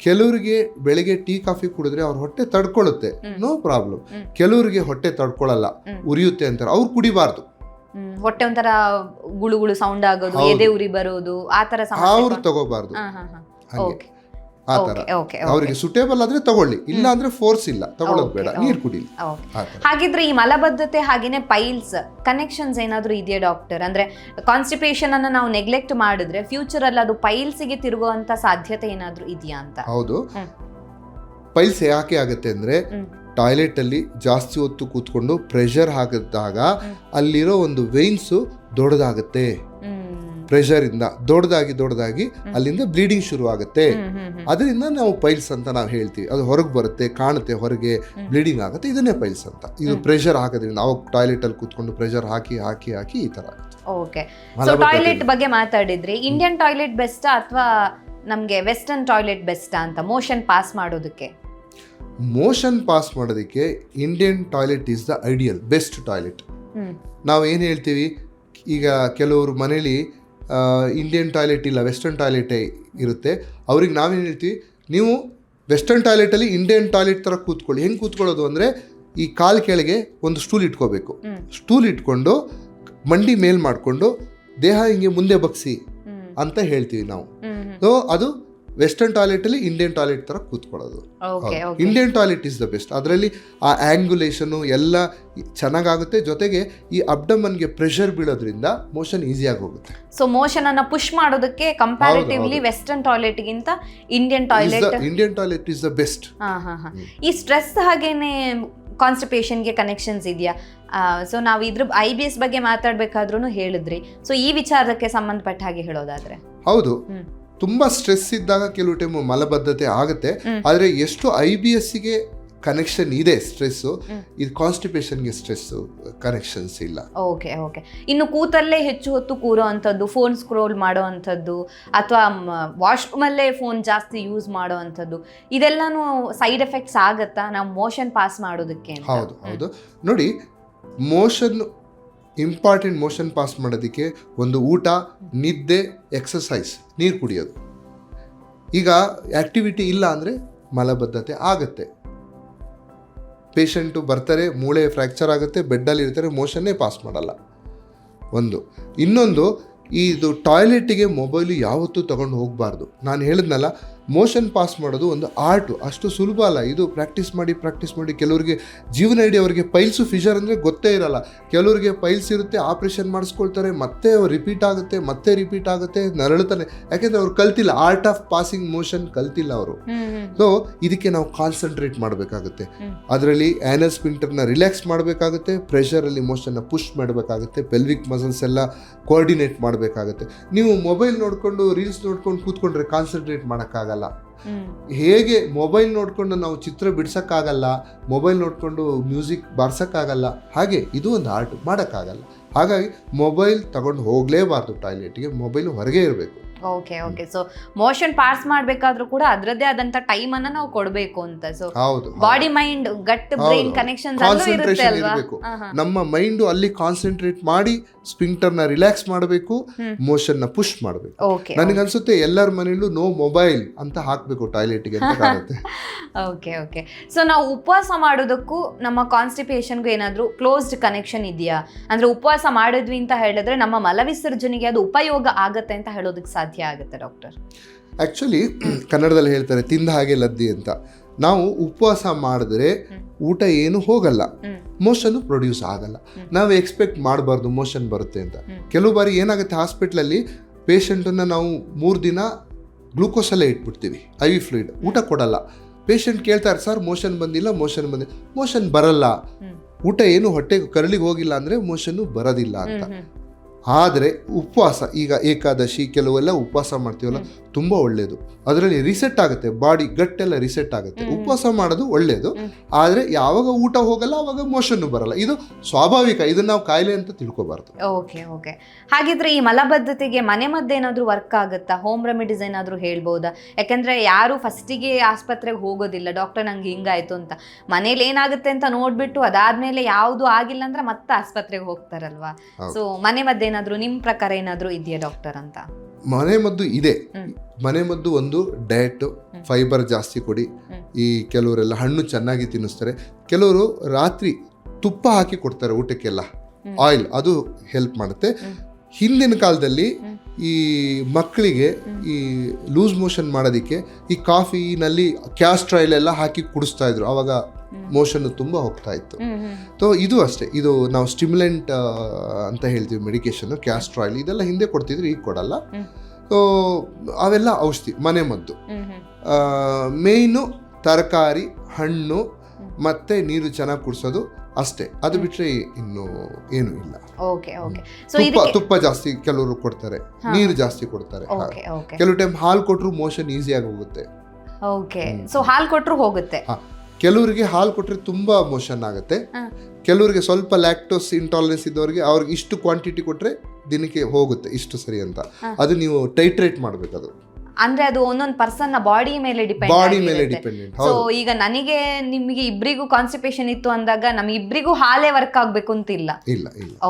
ಕೆಲವರಿಗೆ ಬೆಳಿಗ್ಗೆ ಟೀ ಕಾಫಿ ಕುಡಿದ್ರೆ ಅವ್ರ ಹೊಟ್ಟೆ ತಡ್ಕೊಳ್ಳುತ್ತೆ, ನೋ ಪ್ರಾಬ್ಲಮ್. ಕೆಲವರಿಗೆ ಹೊಟ್ಟೆ ತಡ್ಕೊಳ್ಳಲ್ಲ, ಉರಿಯುತ್ತೆ ಅಂತಾರೆ, ಅವ್ರು ಕುಡಿಬಾರ್ದು. ಹೊಟ್ಟೆ ಒಂಥರ ಗುಳು ಸೌಂಡ್ ಆಗೋದು, ಎದೆ ಉರಿ ಬರೋದು, ಆ ತರ ಅವ್ರು ತಗೋಬಾರ್ದು. ಹಾಗೆ ಆ ತರ ಅವರಿಗೆ ಸುಟೇಬಲ್ ಆದ್ರೆ ತಗೊಳ್ಳಿ, ಇಲ್ಲ ಅಂದ್ರೆ ಫೋರ್ಸ್ ಇಲ್ಲ, ತಗೊಳ್ಳೋದು ಬೇಡ, ನೀರು ಕುಡಿಲಿ. ಹಾಗಿದ್ರೆ ಈ ಮಲಬದ್ಧತೆ ಹಾಗೇನೆ ಪೈಲ್ಸ್ ಕನೆಕ್ಷನ್ಸ್ ಏನಾದ್ರೂ ಇದೆಯಾ ಡಾಕ್ಟರ್? ಅಂದ್ರೆ ಕಾನ್ಸ್ಟಿಪೇಷನ್ ಅನ್ನ ನಾವು ನೆಗ್ಲೆಕ್ಟ್ ಮಾಡಿದ್ರೆ ಫ್ಯೂಚರ್ ಅಲ್ಲಿ ಅದು ಪೈಲ್ಸ್ ಗೆ ತಿರುಗುವಂತ ಸಾಧ್ಯತೆ ಏನಾದ್ರೂ ಇದೆಯಾ ಅಂತ? ಹೌದು, ಪೈಲ್ಸ್ ಯಾಕೆ ಆಗುತ್ತೆ ಅಂದ್ರೆ ಟಾಯ್ಲೆಟ್ ಅಲ್ಲಿ ಜಾಸ್ತಿ ಹೊತ್ತು ಕೂತ್ಕೊಂಡು ಪ್ರೆಷರ್ ಹಾಕಿದಾಗ ಅಲ್ಲಿರೋ ಒಂದು ವೇನ್ಸ್ ದೊಡ್ಡದಾಗುತ್ತೆ. ಪ್ರೆಷರ್ ಇಂದ ದೊಡ್ಡದಾಗಿ ಅಲ್ಲಿಂದ ಬ್ಲೀಡಿಂಗ್ ಶುರು ಆಗುತ್ತೆ. ಅದರಿಂದ ನಾವು ಪೈಲ್ಸ್ ಅಂತ ನಾವು ಹೇಳ್ತೀವಿ. ಅದು ಹೊರಗೆ ಬರುತ್ತೆ, ಕಾಣುತ್ತೆ, ಹೊರಗೆ ಬ್ಲೀಡಿಂಗ್ ಆಗುತ್ತೆ, ಇದನ್ನೇ ಪೈಲ್ಸ್ ಅಂತ. ಇದು ಪ್ರೆಷರ್ ಹಾಕೋದ್ರಿಂದ ನಾವು ಟಾಯ್ಲೆಟ್ ಅಲ್ಲಿ ಕೂತ್ಕೊಂಡು ಪ್ರೆಷರ್ ಹಾಕಿ ಈ ತರ. ಓಕೆ. ಸೊ ಟಾಯ್ಲೆಟ್ ಬಗ್ಗೆ ಮಾತಾಡಿದ್ರಿ, ಇಂಡಿಯನ್ ಟಾಯ್ಲೆಟ್ ಬೆಸ್ಟಾ ಅಥವಾ ನಮ್ಗೆ ವೆಸ್ಟರ್ನ್ ಟಾಯ್ಲೆಟ್ ಬೆಸ್ಟಾ ಅಂತ ಮೋಷನ್ ಪಾಸ್ ಮಾಡೋದಕ್ಕೆ? ಮೋಷನ್ ಪಾಸ್ ಮಾಡೋದಕ್ಕೆ Indian toilet is the ideal best toilet. ನಾವು ಏನು ಹೇಳ್ತೀವಿ, ಈಗ ಕೆಲವರು ಮನೇಲಿ ಇಂಡಿಯನ್ ಟಾಯ್ಲೆಟ್ ಇಲ್ಲ, ವೆಸ್ಟರ್ನ್ ಟಾಯ್ಲೆಟೇ ಇರುತ್ತೆ, ಅವ್ರಿಗೆ ನಾವೇನು ಹೇಳ್ತೀವಿ, ನೀವು ವೆಸ್ಟರ್ನ್ ಟಾಯ್ಲೆಟಲ್ಲಿ ಇಂಡಿಯನ್ ಟಾಯ್ಲೆಟ್ ಥರ ಕೂತ್ಕೊಳ್ಳಿ. ಹೆಂಗೆ ಕೂತ್ಕೊಳ್ಳೋದು ಅಂದರೆ ಈ ಕಾಲು ಕೆಳಗೆ ಒಂದು ಸ್ಟೂಲ್ ಇಟ್ಕೋಬೇಕು. ಸ್ಟೂಲ್ ಇಟ್ಕೊಂಡು ಮಂಡಿ ಮೇಲ್ ಮಾಡಿಕೊಂಡು ದೇಹ ಹಿಂಗೆ ಮುಂದೆ ಬಗ್ಸಿ ಅಂತ ಹೇಳ್ತೀವಿ ನಾವು. ಸೊ ಅದು ವೆಸ್ಟರ್ನ್ ಟಾಯ್ಲೆಟಲ್ಲಿ ಇಂಡಿಯನ್ ಟಾಯ್ಲೆಟ್ ಥರ ಕೂತ್ಕೊಳ್ಳೋದು. Indian toilet is the best. ಅದರಲ್ಲಿ ಆ ಆ್ಯಂಗುಲೇಷನು ಎಲ್ಲ ಚೆನ್ನಾಗಾಗುತ್ತೆ, ಜೊತೆಗೆ ಈ ಅಬ್ಡಮನ್ಗೆ ಪ್ರೆಷರ್ ಬೀಳೋದ್ರಿಂದ ಮೋಷನ್ ಈಸಿಯಾಗಿ ಹೋಗುತ್ತೆ. ಸೊ ಮೋಷನ್ ಅನ್ನ ಪುಷ್ ಮಾಡೋದಕ್ಕೆ ಕಂಪ್ಯಾರಿಟಿವ್ಲಿ ವೆಸ್ಟರ್ನ್ ಟಾಯ್ಲೆಟ್ ಗಿಂತ Indian toilet is the best. ಈ ಸ್ಟ್ರೆಸ್ ಹಾಗೇನೆ ಕಾನ್ಸ್ಟಿಪೇಷನ್ಗೆ ಕನೆಕ್ಷನ್ಸ್ ಇದೆಯಾ? ಸೊ ನಾವು ಇದ್ರ IBS ಬಗ್ಗೆ ಮಾತಾಡ್ಬೇಕಾದ್ರೂ ಹೇಳಿದ್ರಿ. ಸೊ ಈ ವಿಚಾರಕ್ಕೆ ಸಂಬಂಧಪಟ್ಟ ಹಾಗೆ ಹೇಳೋದಾದ್ರೆ? ಹೌದು, ತುಂಬ ಸ್ಟ್ರೆಸ್ ಇದ್ದಾಗ ಕೆಲವು ಟೈಮ್ ಮಲಬದ್ಧತೆ ಆಗುತ್ತೆ. ಆದರೆ ಎಷ್ಟು IBSಗೆ ಕನೆಕ್ಷನ್ ಇದೆ ಸ್ಟ್ರೆಸ್ಸು, ಇದು ಕಾನ್ಸ್ಟಿಪೇಷನ್ಗೆ ಸ್ಟ್ರೆಸ್ಸು ಕನೆಕ್ಷನ್ಸ್ ಇಲ್ಲ. Okay okay. ಇನ್ನು ಕೂತಲ್ಲೇ ಹೆಚ್ಚು ಹೊತ್ತು ಕೂರೋ ಅಂಥದ್ದು, ಫೋನ್ ಸ್ಕ್ರೋಲ್ ಮಾಡೋ ಅಂಥದ್ದು, ಅಥವಾ ವಾಶ್ರೂಮಲ್ಲೇ ಫೋನ್ ಜಾಸ್ತಿ ಯೂಸ್ ಮಾಡೋ ಅಂಥದ್ದು, ಇದೆಲ್ಲನೂ ಸೈಡ್ ಎಫೆಕ್ಟ್ಸ್ ಆಗುತ್ತಾ ನಾವು ಮೋಷನ್ ಪಾಸ್ ಮಾಡೋದಕ್ಕೆ? ಹೌದು ನೋಡಿ, ಇಂಪಾರ್ಟೆಂಟ್ ಮೋಷನ್ ಪಾಸ್ ಮಾಡೋದಕ್ಕೆ ಒಂದು ಊಟ, ನಿದ್ದೆ, ಎಕ್ಸಸೈಸ್, ನೀರು ಕುಡಿಯೋದು. ಈಗ ಆ್ಯಕ್ಟಿವಿಟಿ ಇಲ್ಲ ಅಂದರೆ ಮಲಬದ್ಧತೆ ಆಗುತ್ತೆ. ಪೇಷಂಟು ಬರ್ತಾರೆ, ಮೂಳೆ ಫ್ರ್ಯಾಕ್ಚರ್ ಆಗುತ್ತೆ, ಬೆಡ್ಡಲ್ಲಿ ಇರ್ತಾರೆ, ಮೋಷನ್ನೇ ಪಾಸ್ ಮಾಡಲ್ಲ. ಇನ್ನೊಂದು, ಇದು ಟಾಯ್ಲೆಟಿಗೆ ಮೊಬೈಲು ಯಾವತ್ತೂ ತಗೊಂಡು ಹೋಗಬಾರ್ದು. ನಾನು ಹೇಳಿದ್ನಲ್ಲ, ಮೋಷನ್ ಪಾಸ್ ಮಾಡೋದು ಒಂದು ಆರ್ಟು, ಅಷ್ಟು ಸುಲಭ ಅಲ್ಲ. ಇದು ಪ್ರಾಕ್ಟೀಸ್ ಮಾಡಿ ಕೆಲವರಿಗೆ ಜೀವನ ಇಡೀ ಅವರಿಗೆ ಪೈಲ್ಸು ಫಿಷರ್ ಅಂದರೆ ಗೊತ್ತೇ ಇರಲ್ಲ. ಕೆಲವರಿಗೆ ಪೈಲ್ಸ್ ಇರುತ್ತೆ, ಆಪ್ರೇಷನ್ ಮಾಡಿಸ್ಕೊಳ್ತಾರೆ, ಮತ್ತೆ ರಿಪೀಟ್ ಆಗುತ್ತೆ, ನರಳುತ್ತಾನೆ. ಯಾಕೆಂದರೆ ಅವ್ರು ಕಲ್ತಿಲ್ಲ, ಆರ್ಟ್ ಆಫ್ ಪಾಸಿಂಗ್ ಮೋಷನ್ ಕಲ್ತಿಲ್ಲ ಅವರು. ಸೊ ಇದಕ್ಕೆ ನಾವು ಕಾನ್ಸಂಟ್ರೇಟ್ ಮಾಡಬೇಕಾಗುತ್ತೆ. ಅದರಲ್ಲಿ ಆ್ಯನಲ್ ಸ್ಪಿಂಕ್ಟರ್ನ ರಿಲ್ಯಾಕ್ಸ್ ಮಾಡಬೇಕಾಗುತ್ತೆ, ಪ್ರೆಷರಲ್ಲಿ ಮೋಷನ್ನ ಪುಷ್ ಮಾಡಬೇಕಾಗುತ್ತೆ, ಪೆಲ್ವಿಕ್ ಮಸಲ್ಸ್ ಎಲ್ಲ ಕೋಆರ್ಡಿನೇಟ್ ಮಾಡಬೇಕಾಗುತ್ತೆ. ನೀವು ಮೊಬೈಲ್ ನೋಡಿಕೊಂಡು ರೀಲ್ಸ್ ನೋಡ್ಕೊಂಡು ಕೂತ್ಕೊಂಡ್ರೆ ಕಾನ್ಸಂಟ್ರೇಟ್ ಮಾಡೋಕ್ಕಾಗಲ್ಲ. ಹೇಗೆ ಮೊಬೈಲ್ ನೋಡ್ಕೊಂಡು ನಾವು ಚಿತ್ರ ಬಿಡ್ಸೋಕ್ಕಾಗಲ್ಲ, ಮೊಬೈಲ್ ನೋಡ್ಕೊಂಡು ಮ್ಯೂಸಿಕ್ ಬಾರ್ಸೋಕ್ಕಾಗಲ್ಲ, ಹಾಗೆ ಇದು ಒಂದು ಆರ್ಟ್, ಮಾಡೋಕ್ಕಾಗಲ್ಲ. ಹಾಗಾಗಿ ಮೊಬೈಲ್ ತಗೊಂಡು ಹೋಗಲೇಬಾರ್ದು ಟಾಯ್ಲೆಟ್ಗೆ, ಮೊಬೈಲ್ ಹೊರಗೆ ಇರಬೇಕು. Okay okay. So motion pass ಮಾಡಬೇಕಾದ್ರೂ ಕೂಡ ಅದರದ್ದೇ ಆದಂತ ಟೈಮ್ ಅನ್ನ ನಾವು ಕೊಡಬೇಕು ಅಂತ. So body mind gut brain connections ಅಲ್ಲೂ ಇರುತ್ತೆ ಅಲ್ವಾ? ನಮ್ಮ ಮೈಂಡ್ ಅಲ್ಲಿ ಕಾನ್ಸಂಟ್ರೇಟ್ ಮಾಡಿ ಸ್ಪಿಂಕ್ಟರ್ನ ರಿಲ್ಯಾಕ್ಸ್ ಮಾಡಬೇಕು, ಮೋಷನ್ನ ಪುಷ್ ಮಾಡಬೇಕು. ನನಗನ್ಸುತ್ತೆ ಎಲ್ಲರ ಮನೆಯಲ್ಲೂ ನೋ ಮೊಬೈಲ್ ಅಂತ ಹಾಕಬೇಕು ಟಾಯ್ಲೆಟ್ಗೆ ಅಂತ ಕಾಣುತ್ತೆ. Okay okay. ಸೊ ನಾವು ಉಪವಾಸ ಮಾಡೋದಕ್ಕೂ ನಮ್ಮ ಕಾನ್ಸ್ಟಿಪೇಷನ್ಗೂ ಏನಾದರೂ ಕ್ಲೋಸ್ಡ್ ಕನೆಕ್ಷನ್ ಇದೆಯಾ? ಅಂದ್ರೆ ಉಪವಾಸ ಮಾಡಿದ್ವಿ ಅಂತ ಹೇಳಿದ್ರೆ ನಮ್ಮ ಮಲವಿಸರ್ಜನೆಗೆ ಅದು ಉಪಯೋಗ ಆಗತ್ತೆ ಅಂತ ಹೇಳೋದಕ್ಕೆ ಸಾಧ್ಯ ಆಗುತ್ತೆ ಡಾಕ್ಟರ್? ಆ್ಯಕ್ಚುಲಿ ಕನ್ನಡದಲ್ಲಿ ಹೇಳ್ತಾರೆ ತಿಂದ ಹಾಗೆ ಲದ್ದಿ ಅಂತ. ನಾವು ಉಪವಾಸ ಮಾಡಿದ್ರೆ ಊಟ ಏನು ಹೋಗಲ್ಲ, ಮೋಷನ್ ಪ್ರೊಡ್ಯೂಸ್ ಆಗಲ್ಲ. ನಾವು ಎಕ್ಸ್ಪೆಕ್ಟ್ ಮಾಡಬಾರ್ದು ಮೋಷನ್ ಬರುತ್ತೆ ಅಂತ. ಕೆಲವು ಬಾರಿ ಏನಾಗುತ್ತೆ, ಹಾಸ್ಪಿಟ್ಲಲ್ಲಿ ಪೇಷಂಟನ್ನು ನಾವು 3 ದಿನ ಗ್ಲೂಕೋಸಲ್ಲೇ ಇಟ್ಬಿಡ್ತೀವಿ, IV ಫ್ಲೂಯಿಡ್, ಊಟ ಕೊಡಲ್ಲ. ಪೇಷಂಟ್ ಕೇಳ್ತಾರೆ, ಸರ್ ಮೋಷನ್ ಬಂದಿಲ್ಲ, ಮೋಷನ್ ಬರಲ್ಲ, ಊಟ ಏನು ಹೊಟ್ಟೆಗೆ ಕರಳಿಗೆ ಹೋಗಿಲ್ಲ ಅಂದರೆ ಮೋಷನ್ನು ಬರೋದಿಲ್ಲ ಅಂತ. ಆದರೆ ಉಪವಾಸ, ಈಗ ಏಕಾದಶಿ ಕೆಲವೆಲ್ಲ ಉಪವಾಸ ಮಾಡ್ತೀವಲ್ಲ, ತುಂಬ ಒಳ್ಳೆಯದು. ಅದರಲ್ಲಿ ರಿಸೆಟ್ ಆಗುತ್ತೆ, ಬಾಡಿ ಗಟ್ಟೆಲ್ಲ ರಿಸೆಟ್ ಆಗುತ್ತೆ. ಉಪವಾಸ ಮಾಡೋದು ಒಳ್ಳೆಯದು. ಆದರೆ ಯಾವಾಗ ಊಟ ಹೋಗಲ್ಲ ಅವಾಗ ಮೋಷನ್ನು ಬರಲ್ಲ. ಇದು ಸ್ವಾಭಾವಿಕ, ಇದನ್ನ ನಾವು ಕಾಯಿಲೆ ಅಂತ ತಿಳ್ಕೊಬಾರ್ದು. ಓಕೆ. ಹಾಗಿದ್ರೆ ಈ ಮಲಬದ್ಧತೆಗೆ ಮನೆ ಮದ್ದು ಏನಾದರೂ ವರ್ಕ್ ಆಗುತ್ತಾ? ಹೋಮ್ ರೆಮಿಡೀಸ್ ಏನಾದರೂ ಹೇಳ್ಬೋದಾ? ಯಾಕಂದ್ರೆ ಯಾರು ಫಸ್ಟಿಗೆ ಆಸ್ಪತ್ರೆಗೆ ಹೋಗೋದಿಲ್ಲ, ಡಾಕ್ಟರ್ ನಂಗೆ ಹಿಂಗಾಯ್ತು ಅಂತ. ಮನೇಲಿ ಏನಾಗುತ್ತೆ ಅಂತ ನೋಡ್ಬಿಟ್ಟು ಅದಾದ್ಮೇಲೆ ಯಾವುದು ಆಗಿಲ್ಲ ಅಂದ್ರೆ ಮತ್ತೆ ಆಸ್ಪತ್ರೆಗೆ ಹೋಗ್ತಾರಲ್ವಾ. ಸೊ ಮನೆ ಮದ್ದು ಏನಾದರೂ ನಿಮ್ಮ ಪ್ರಕಾರ ಏನಾದರೂ ಇದೆಯಾ ಡಾಕ್ಟರ್ ಅಂತ? ಮನೆ ಮದ್ದು ಇದೆ. ಮನೆ ಮದ್ದು ಒಂದು ಡಯಟ್, ಫೈಬರ್ ಜಾಸ್ತಿ ಕೊಡಿ. ಈ ಕೆಲವರೆಲ್ಲ ಹಣ್ಣು ಚೆನ್ನಾಗಿ ತಿನ್ನಿಸ್ತಾರೆ. ಕೆಲವರು ರಾತ್ರಿ ತುಪ್ಪ ಹಾಕಿ ಕೊಡ್ತಾರೆ ಊಟಕ್ಕೆಲ್ಲ, ಆಯಿಲ್, ಅದು ಹೆಲ್ಪ್ ಮಾಡುತ್ತೆ. ಹಿಂದಿನ ಕಾಲದಲ್ಲಿ ಈ ಮಕ್ಕಳಿಗೆ ಈ ಲೂಸ್ ಮೋಷನ್ ಮಾಡೋದಕ್ಕೆ ಈ ಕಾಫಿನಲ್ಲಿ ಕ್ಯಾಸ್ಟರ್ ಆಯಿಲ್ ಎಲ್ಲ ಹಾಕಿ ಕುಡಿಸ್ತಾ ಇದ್ರು. ಅವಾಗ ಮೋಷನ್ ತುಂಬ ಹೋಗ್ತಾ ಇತ್ತು. ಸೊ ಇದು ಅಷ್ಟೇ, ಇದು ನಾವು ಸ್ಟಿಮ್ಯುಲೆಂಟ್ ಅಂತ ಹೇಳ್ತೀವಿ ಮೆಡಿಕೇಶನ್, ಕ್ಯಾಸ್ಟರ್ ಆಯಿಲ್ ಇದೆಲ್ಲ ಹಿಂದೆ ಕೊಡ್ತಿದ್ರು, ಈಗ ಕೊಡಲ್ಲ. ಸೊ ಅವೆಲ್ಲ ಔಷಧಿ, ಮನೆ ಮದ್ದು. ಮೇಯ್ನು ತರಕಾರಿ, ಹಣ್ಣು ಮತ್ತು ನೀರು ಚೆನ್ನಾಗಿ ಕುಡಿಸೋದು ಅಷ್ಟೇ. ಅದು ಬಿಟ್ಟರೆ ಇನ್ನು ಏನು ಇಲ್ಲ. ತುಪ್ಪ ಜಾಸ್ತಿ ಕೆಲವರು ಕೊಡ್ತಾರೆ, ನೀರು ಜಾಸ್ತಿ ಕೊಡ್ತಾರೆ. ಕೆಲವು ಟೈಮ್ ಹಾಲು ಕೊಟ್ಟರು ಮೋಷನ್ ಈಸಿಯಾಗಿ ಹೋಗುತ್ತೆ. ಹಾಲು ಕೊಟ್ಟರು ಹೋಗುತ್ತೆ. ಕೆಲವರಿಗೆ ಹಾಲು ಕೊಟ್ಟರೆ ತುಂಬ ಮೋಷನ್ ಆಗುತ್ತೆ. ಕೆಲವರಿಗೆ ಸ್ವಲ್ಪ ಲ್ಯಾಕ್ಟೋಸ್ ಇಂಟಾಲರೆನ್ಸ್ ಇದ್ದವರಿಗೆ ಅವ್ರಿಗೆ ಇಷ್ಟು ಕ್ವಾಂಟಿಟಿ ಕೊಟ್ಟರೆ ದಿನಕ್ಕೆ ಹೋಗುತ್ತೆ ಇಷ್ಟು ಸರಿ ಅಂತ. ಅದು ನೀವು ಟೈಟ್ರೇಟ್ ಮಾಡಬೇಕು. ಅದು ಅಂದ್ರೆ ಅದು ಒಂದೊಂದು ಪರ್ಸನ್ ಬಾಡಿ ಮೇಲೆ ಡಿಪೆಂಡೆಂಟ್. ಸೊ ಈಗ ನನಗೆ ನಿಮಗೆ ಇಬ್ಬರಿಗೂ ಕಾನ್ಸ್ಟಿಪೇಷನ್ ಇತ್ತು ಅಂದಾಗ ನಮ್ಗೆ ಇಬ್ಬರಿಗೂ ಹಾಲೇ ವರ್ಕ್ ಆಗ್ಬೇಕು ಅಂತಿಲ್ಲ. ಇಲ್ಲ.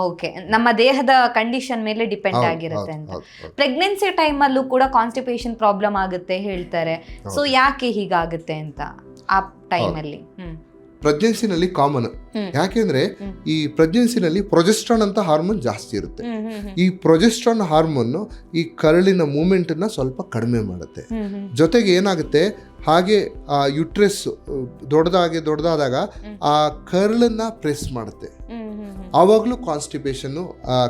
ಓಕೆ, ನಮ್ಮ ದೇಹದ ಕಂಡೀಷನ್ ಮೇಲೆ ಡಿಪೆಂಡ್ ಆಗಿರುತ್ತೆ ಅಂತ. ಪ್ರೆಗ್ನೆನ್ಸಿ ಟೈಮ್ ಅಲ್ಲೂ ಕೂಡ ಕಾನ್ಸ್ಟಿಪೇಷನ್ ಪ್ರಾಬ್ಲಮ್ ಆಗುತ್ತೆ ಹೇಳ್ತಾರೆ. ಸೊ ಯಾಕೆ ಹೀಗಾಗುತ್ತೆ ಅಂತ ಆ ಟೈಮಲ್ಲಿ? ಪ್ರೆಗ್ನೆನ್ಸಿನಲ್ಲಿ ಕಾಮನ್. ಯಾಕೆಂದ್ರೆ ಈ ಪ್ರೆಗ್ನೆನ್ಸಿನಲ್ಲಿ ಪ್ರೊಜೆಸ್ಟ್ರಾನ್ ಅಂತ ಹಾರ್ಮೋನ್ ಜಾಸ್ತಿ ಇರುತ್ತೆ. ಈ ಪ್ರೊಜೆಸ್ಟ್ರಾನ್ ಹಾರ್ಮೋನ್ ಈ ಕರಳಿನ ಮೂವ್ಮೆಂಟ್ ನ ಸ್ವಲ್ಪ ಕಡಿಮೆ ಮಾಡುತ್ತೆ. ಜೊತೆಗೆ ಏನಾಗುತ್ತೆ, ಹಾಗೆ ಆ ಯುಟ್ರೆಸ್ ದೊಡ್ಡದಾದಾಗ ಆ ಕರಳನ್ನ ಪ್ರೆಸ್ ಮಾಡುತ್ತೆ. ಆವಾಗಲೂ ಕಾನ್ಸ್ಟಿಪೇಷನ್ನು,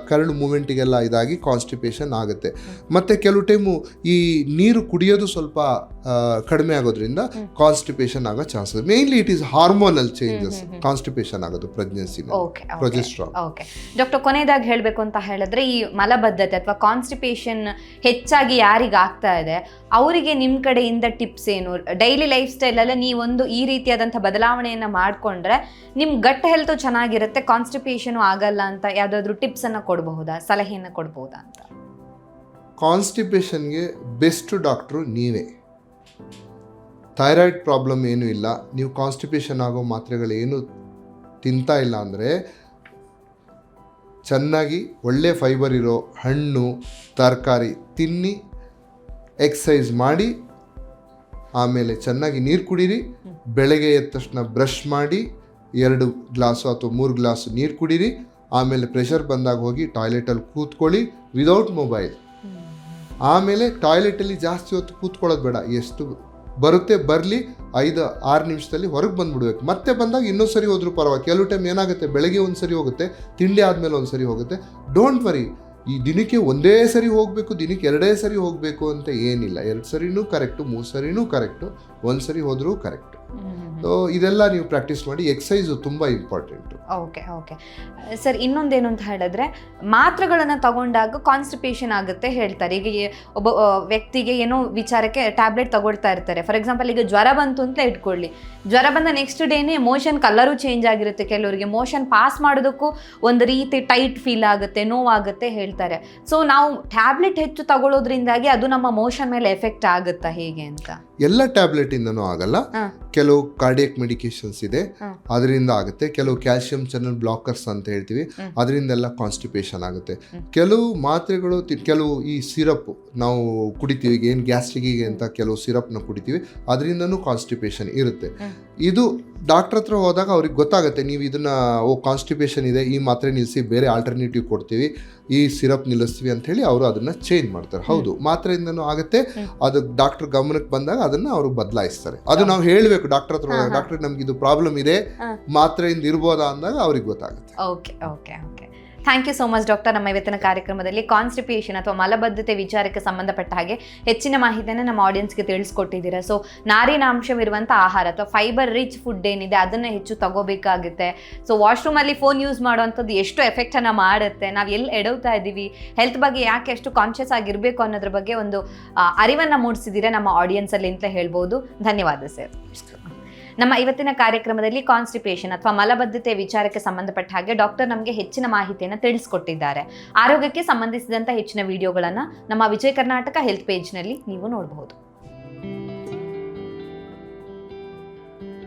ಕರಳು ಮೂವ್ಮೆಂಟಿಗೆಲ್ಲ ಇದಾಗಿ ಕಾನ್ಸ್ಟಿಪೇಷನ್ ಆಗುತ್ತೆ. ಮತ್ತು ಕೆಲವು ಟೈಮು ಈ ನೀರು ಕುಡಿಯೋದು ಸ್ವಲ್ಪ ಕಡಿಮೆ ಆಗೋದ್ರಿಂದ ಕಾನ್ಸ್ಟಿಪೇಷನ್ ಆಗೋ chances. Mainly it is hormonal changes constipation ಆಗೋದು ಪ್ರೆಗ್ನೆನ್ಸಿ, ಪ್ರೊಜೆಸ್ಟ್ರಾನ್. ಓಕೆ ಡಾಕ್ಟರ್, ಕೊನೆಯದಾಗಿ ಹೇಳಬೇಕು ಅಂತ ಹೇಳಿದ್ರೆ ಈ ಮಲಬದ್ಧತೆ ಅಥವಾ ಕಾನ್ಸ್ಟಿಪೇಷನ್ ಹೆಚ್ಚಾಗಿ ಯಾರಿಗೆ ಆಗ್ತಾ ಇದೆ ಅವರಿಗೆ ನಿಮ್ಮ ಕಡೆಯಿಂದ ಟಿಪ್ಸ್ ಏನು? ಡೈಲಿ ಲೈಫ್ ಸ್ಟೈಲಲ್ಲಿ ನೀವೊಂದು ಈ ರೀತಿಯಾದಂಥ ಬದಲಾವಣೆಯನ್ನು ಮಾಡಿಕೊಂಡ್ರೆ ನಿಮ್ಮ ಗಟ್ ಹೆಲ್ತು ಚೆನ್ನಾಗಿರುತ್ತೆ, ಕಾನ್ಸ್ಟಿಪೇಷನು ಆಗಲ್ಲ ಅಂತ ಯಾವುದಾದ್ರೂ ಟಿಪ್ಸನ್ನು ಕೊಡಬಹುದಾ, ಸಲಹೆಯನ್ನು ಕೊಡ್ಬೋದಾ ಅಂತ? ಕಾನ್ಸ್ಟಿಪೇಷನ್ಗೆ ಬೆಸ್ಟ್ ಡಾಕ್ಟ್ರು ನೀವೇ. ಥೈರಾಯ್ಡ್ ಪ್ರಾಬ್ಲಮ್ ಏನೂ ಇಲ್ಲ, ನೀವು ಕಾನ್ಸ್ಟಿಪೇಷನ್ ಆಗೋ ಮಾತ್ರೆಗಳೇನು ತಿಂತಾ ಇಲ್ಲ ಅಂದರೆ ಚೆನ್ನಾಗಿ ಒಳ್ಳೆ ಫೈಬರ್ ಇರೋ ಹಣ್ಣು ತರಕಾರಿ ತಿನ್ನಿ, ಎಕ್ಸಸೈಸ್ ಮಾಡಿ, ಆಮೇಲೆ ಚೆನ್ನಾಗಿ ನೀರು ಕುಡೀರಿ. ಬೆಳಗ್ಗೆ ಎದ್ದ ತಕ್ಷಣ ಬ್ರಷ್ ಮಾಡಿ 2 ಗ್ಲಾಸು ಅಥವಾ 3 ಗ್ಲಾಸು ನೀರು ಕುಡೀರಿ. ಆಮೇಲೆ ಪ್ರೆಷರ್ ಬಂದಾಗ ಹೋಗಿ ಟಾಯ್ಲೆಟಲ್ಲಿ ಕೂತ್ಕೊಳ್ಳಿ ವಿದೌಟ್ ಮೊಬೈಲ್. ಆಮೇಲೆ ಟಾಯ್ಲೆಟಲ್ಲಿ ಜಾಸ್ತಿ ಹೊತ್ತು ಕೂತ್ಕೊಳ್ಳೋದು ಬೇಡ, ಎಷ್ಟು ಬರುತ್ತೆ ಬರಲಿ, 5-6 ನಿಮಿಷದಲ್ಲಿ ಹೊರಗೆ ಬಂದುಬಿಡ್ಬೇಕು. ಮತ್ತೆ ಬಂದಾಗ ಇನ್ನೊಂದು ಸರಿ ಹೋದ್ರೂ ಪರವಾಗಿ. ಕೆಲವು ಟೈಮ್ ಏನಾಗುತ್ತೆ, ಬೆಳಗ್ಗೆ ಒಂದು ಸರಿ ಹೋಗುತ್ತೆ, ತಿಂಡಿ ಆದಮೇಲೆ ಒಂದು ಸರಿ ಹೋಗುತ್ತೆ. ಡೋಂಟ್ ವರಿ, ಈ ದಿನಕ್ಕೆ ಒಂದೇ ಸರಿ ಹೋಗಬೇಕು, ದಿನಕ್ಕೆ 2 ಸರಿ ಹೋಗಬೇಕು ಅಂತ ಏನಿಲ್ಲ. 2 ಸರಿನೂ ಕರೆಕ್ಟು, 3 ಸರಿನೂ ಕರೆಕ್ಟು, 1 ಸರಿ ಹೋದರೂ ಕರೆಕ್ಟು. ಸೊ ಇದೆಲ್ಲ ನೀವು ಪ್ರಾಕ್ಟೀಸ್ ಮಾಡಿ. ಎಕ್ಸಸೈಸು ತುಂಬ ಇಂಪಾರ್ಟೆಂಟು. ಓಕೆ ಸರ್, ಇನ್ನೊಂದೇನು ಅಂತ ಹೇಳಿದ್ರೆ ಮಾತ್ರೆಗಳನ್ನು ತಗೊಂಡಾಗ ಕಾನ್ಸ್ಟಿಪೇಷನ್ ಆಗುತ್ತೆ ಹೇಳ್ತಾರೆ. ಈಗ ಒಬ್ಬ ವ್ಯಕ್ತಿಗೆ ಏನೋ ವಿಚಾರಕ್ಕೆ ಟ್ಯಾಬ್ಲೆಟ್ ತಗೊಳ್ತಾ ಇರ್ತಾರೆ. ಫಾರ್ ಎಕ್ಸಾಂಪಲ್ ಈಗ ಜ್ವರ ಬಂತು ಅಂತ ಇಟ್ಕೊಳ್ಳಿ, ಜ್ವರ ಬಂದ ನೆಕ್ಸ್ಟ್ ಡೇನೇ ಮೋಷನ್ ಕಲರು ಚೇಂಜ್ ಆಗಿರುತ್ತೆ. ಕೆಲವರಿಗೆ ಮೋಷನ್ ಪಾಸ್ ಮಾಡೋದಕ್ಕೂ ಒಂದು ರೀತಿ ಟೈಟ್ ಫೀಲ್ ಆಗುತ್ತೆ, ನೋವಾಗುತ್ತೆ ಹೇಳ್ತಾರೆ. ಸೊ ನಾವು ಟ್ಯಾಬ್ಲೆಟ್ ಹೆಚ್ಚು ತಗೊಳ್ಳೋದ್ರಿಂದಾಗಿ ಅದು ನಮ್ಮ ಮೋಷನ್ ಮೇಲೆ ಎಫೆಕ್ಟ್ ಆಗುತ್ತಾ ಹೇಗೆ ಅಂತ? ಎಲ್ಲ ಟ್ಯಾಬ್ಲೆಟಿಂದನೂ ಆಗಲ್ಲ. ಕೆಲವು ಕಾರ್ಡಿಯಕ್ ಮೆಡಿಕೇಶನ್ಸ್ ಇದೆ, ಅದರಿಂದ ಆಗುತ್ತೆ. ಕೆಲವು ಕ್ಯಾಲ್ಸಿಯಂ ಚಾನಲ್ ಬ್ಲಾಕರ್ಸ್ ಅಂತ ಹೇಳ್ತೀವಿ, ಅದರಿಂದೆಲ್ಲ ಕಾನ್ಸ್ಟಿಪೇಷನ್ ಆಗುತ್ತೆ. ಕೆಲವು ಮಾತ್ರೆಗಳು, ಕೆಲವು ಈ ಸಿರಪ್ ನಾವು ಕುಡಿತೀವಿ, ಏನು ಗ್ಯಾಸ್ಟ್ರಿಕ್ಕಿಗೆ ಅಂತ ಕೆಲವು ಸಿರಪ್ನ ಕುಡಿತೀವಿ, ಅದರಿಂದನೂ ಕಾನ್ಸ್ಟಿಪೇಷನ್ ಇರುತ್ತೆ. ಇದು ಡಾಕ್ಟರ್ ಹತ್ರ ಹೋದಾಗ ಅವ್ರಿಗೆ ಗೊತ್ತಾಗುತ್ತೆ, ನೀವು ಇದನ್ನು ಕಾನ್ಸ್ಟಿಪೇಷನ್ ಇದೆ, ಈ ಮಾತ್ರೆ ನಿಲ್ಲಿಸಿ ಬೇರೆ ಆಲ್ಟರ್ನೇಟಿವ್ ಕೊಡ್ತೀವಿ, ಈ ಸಿರಪ್ ನಿಲ್ಲಿಸ್ತೀವಿ ಅಂತ ಹೇಳಿ ಅವರು ಅದನ್ನು ಚೇಂಜ್ ಮಾಡ್ತಾರೆ. ಹೌದು, ಮಾತ್ರೆಯಿಂದನೂ ಆಗುತ್ತೆ. ಅದು ಡಾಕ್ಟರ್ ಗಮನಕ್ಕೆ ಬಂದಾಗ ಅದನ್ನು ಅವರು ಬದಲಾಯಿಸ್ತಾರೆ. ಅದು ನಾವು ಹೇಳಬೇಕು ಡಾಕ್ಟರ್ ಹತ್ರ, ಡಾಕ್ಟರ್ ನಮ್ಗೆ ಇದು ಪ್ರಾಬ್ಲಮ್ ಇದೆ, ಮಾತ್ರೆಯಿಂದ ಇರ್ಬೋದಾ ಅಂದಾಗ ಅವ್ರಿಗೆ ಗೊತ್ತಾಗುತ್ತೆ. Okay thank you so much doctor. ನಮ್ಮ ಇವತ್ತಿನ ಕಾರ್ಯಕ್ರಮದಲ್ಲಿ ಕಾನ್ಸ್ಟಿಪೇಷನ್ ಅಥವಾ ಮಲಬದ್ಧತೆ ವಿಚಾರಕ್ಕೆ ಸಂಬಂಧಪಟ್ಟ ಹಾಗೆ ಹೆಚ್ಚಿನ ಮಾಹಿತಿಯನ್ನು ನಮ್ಮ ಆಡಿಯನ್ಸ್ಗೆ ತಿಳಿಸ್ಕೊಟ್ಟಿದ್ದೀರಾ. ಸೊ ನಾರಿನಾಂಶವಿರುವಂಥ ಆಹಾರ ಅಥವಾ ಫೈಬರ್ ರಿಚ್ ಫುಡ್ ಏನಿದೆ ಅದನ್ನು ಹೆಚ್ಚು ತಗೋಬೇಕಾಗುತ್ತೆ. ಸೊ ವಾಶ್ರೂಮಲ್ಲಿ ಫೋನ್ ಯೂಸ್ ಮಾಡುವಂಥದ್ದು ಎಷ್ಟು ಎಫೆಕ್ಟನ್ನು ಮಾಡುತ್ತೆ, ನಾವು ಎಲ್ಲಿ ಎಡವ್ತಾ ಇದ್ದೀವಿ, ಹೆಲ್ತ್ ಬಗ್ಗೆ ಯಾಕೆ ಎಷ್ಟು ಕಾನ್ಷಿಯಸ್ ಆಗಿರಬೇಕು ಅನ್ನೋದ್ರ ಬಗ್ಗೆ ಒಂದು ಅರಿವನ್ನು ಮೂಡಿಸಿದ್ದೀರಾ ನಮ್ಮ ಆಡಿಯನ್ಸಲ್ಲಿ ಅಂತ ಹೇಳ್ಬೋದು. ಧನ್ಯವಾದ ಸರ್. ನಮ್ಮ ಇವತ್ತಿನ ಕಾರ್ಯಕ್ರಮದಲ್ಲಿ ಕಾನ್ಸ್ಟಿಪೇಷನ್ ಅಥವಾ ಮಲಬದ್ಧತೆ ವಿಚಾರಕ್ಕೆ ಸಂಬಂಧಪಟ್ಟ ಹಾಗೆ ಡಾಕ್ಟರ್ ನಮಗೆ ಹೆಚ್ಚಿನ ಮಾಹಿತಿಯನ್ನು ತಿಳಿಸ್ಕೊಟ್ಟಿದ್ದಾರೆ. ಆರೋಗ್ಯಕ್ಕೆ ಸಂಬಂಧಿಸಿದಂಥ ಹೆಚ್ಚಿನ ವಿಡಿಯೋಗಳನ್ನು ನಮ್ಮ ವಿಜಯ ಕರ್ನಾಟಕ ಹೆಲ್ತ್ ಪೇಜ್ನಲ್ಲಿ ನೀವು ನೋಡಬಹುದು.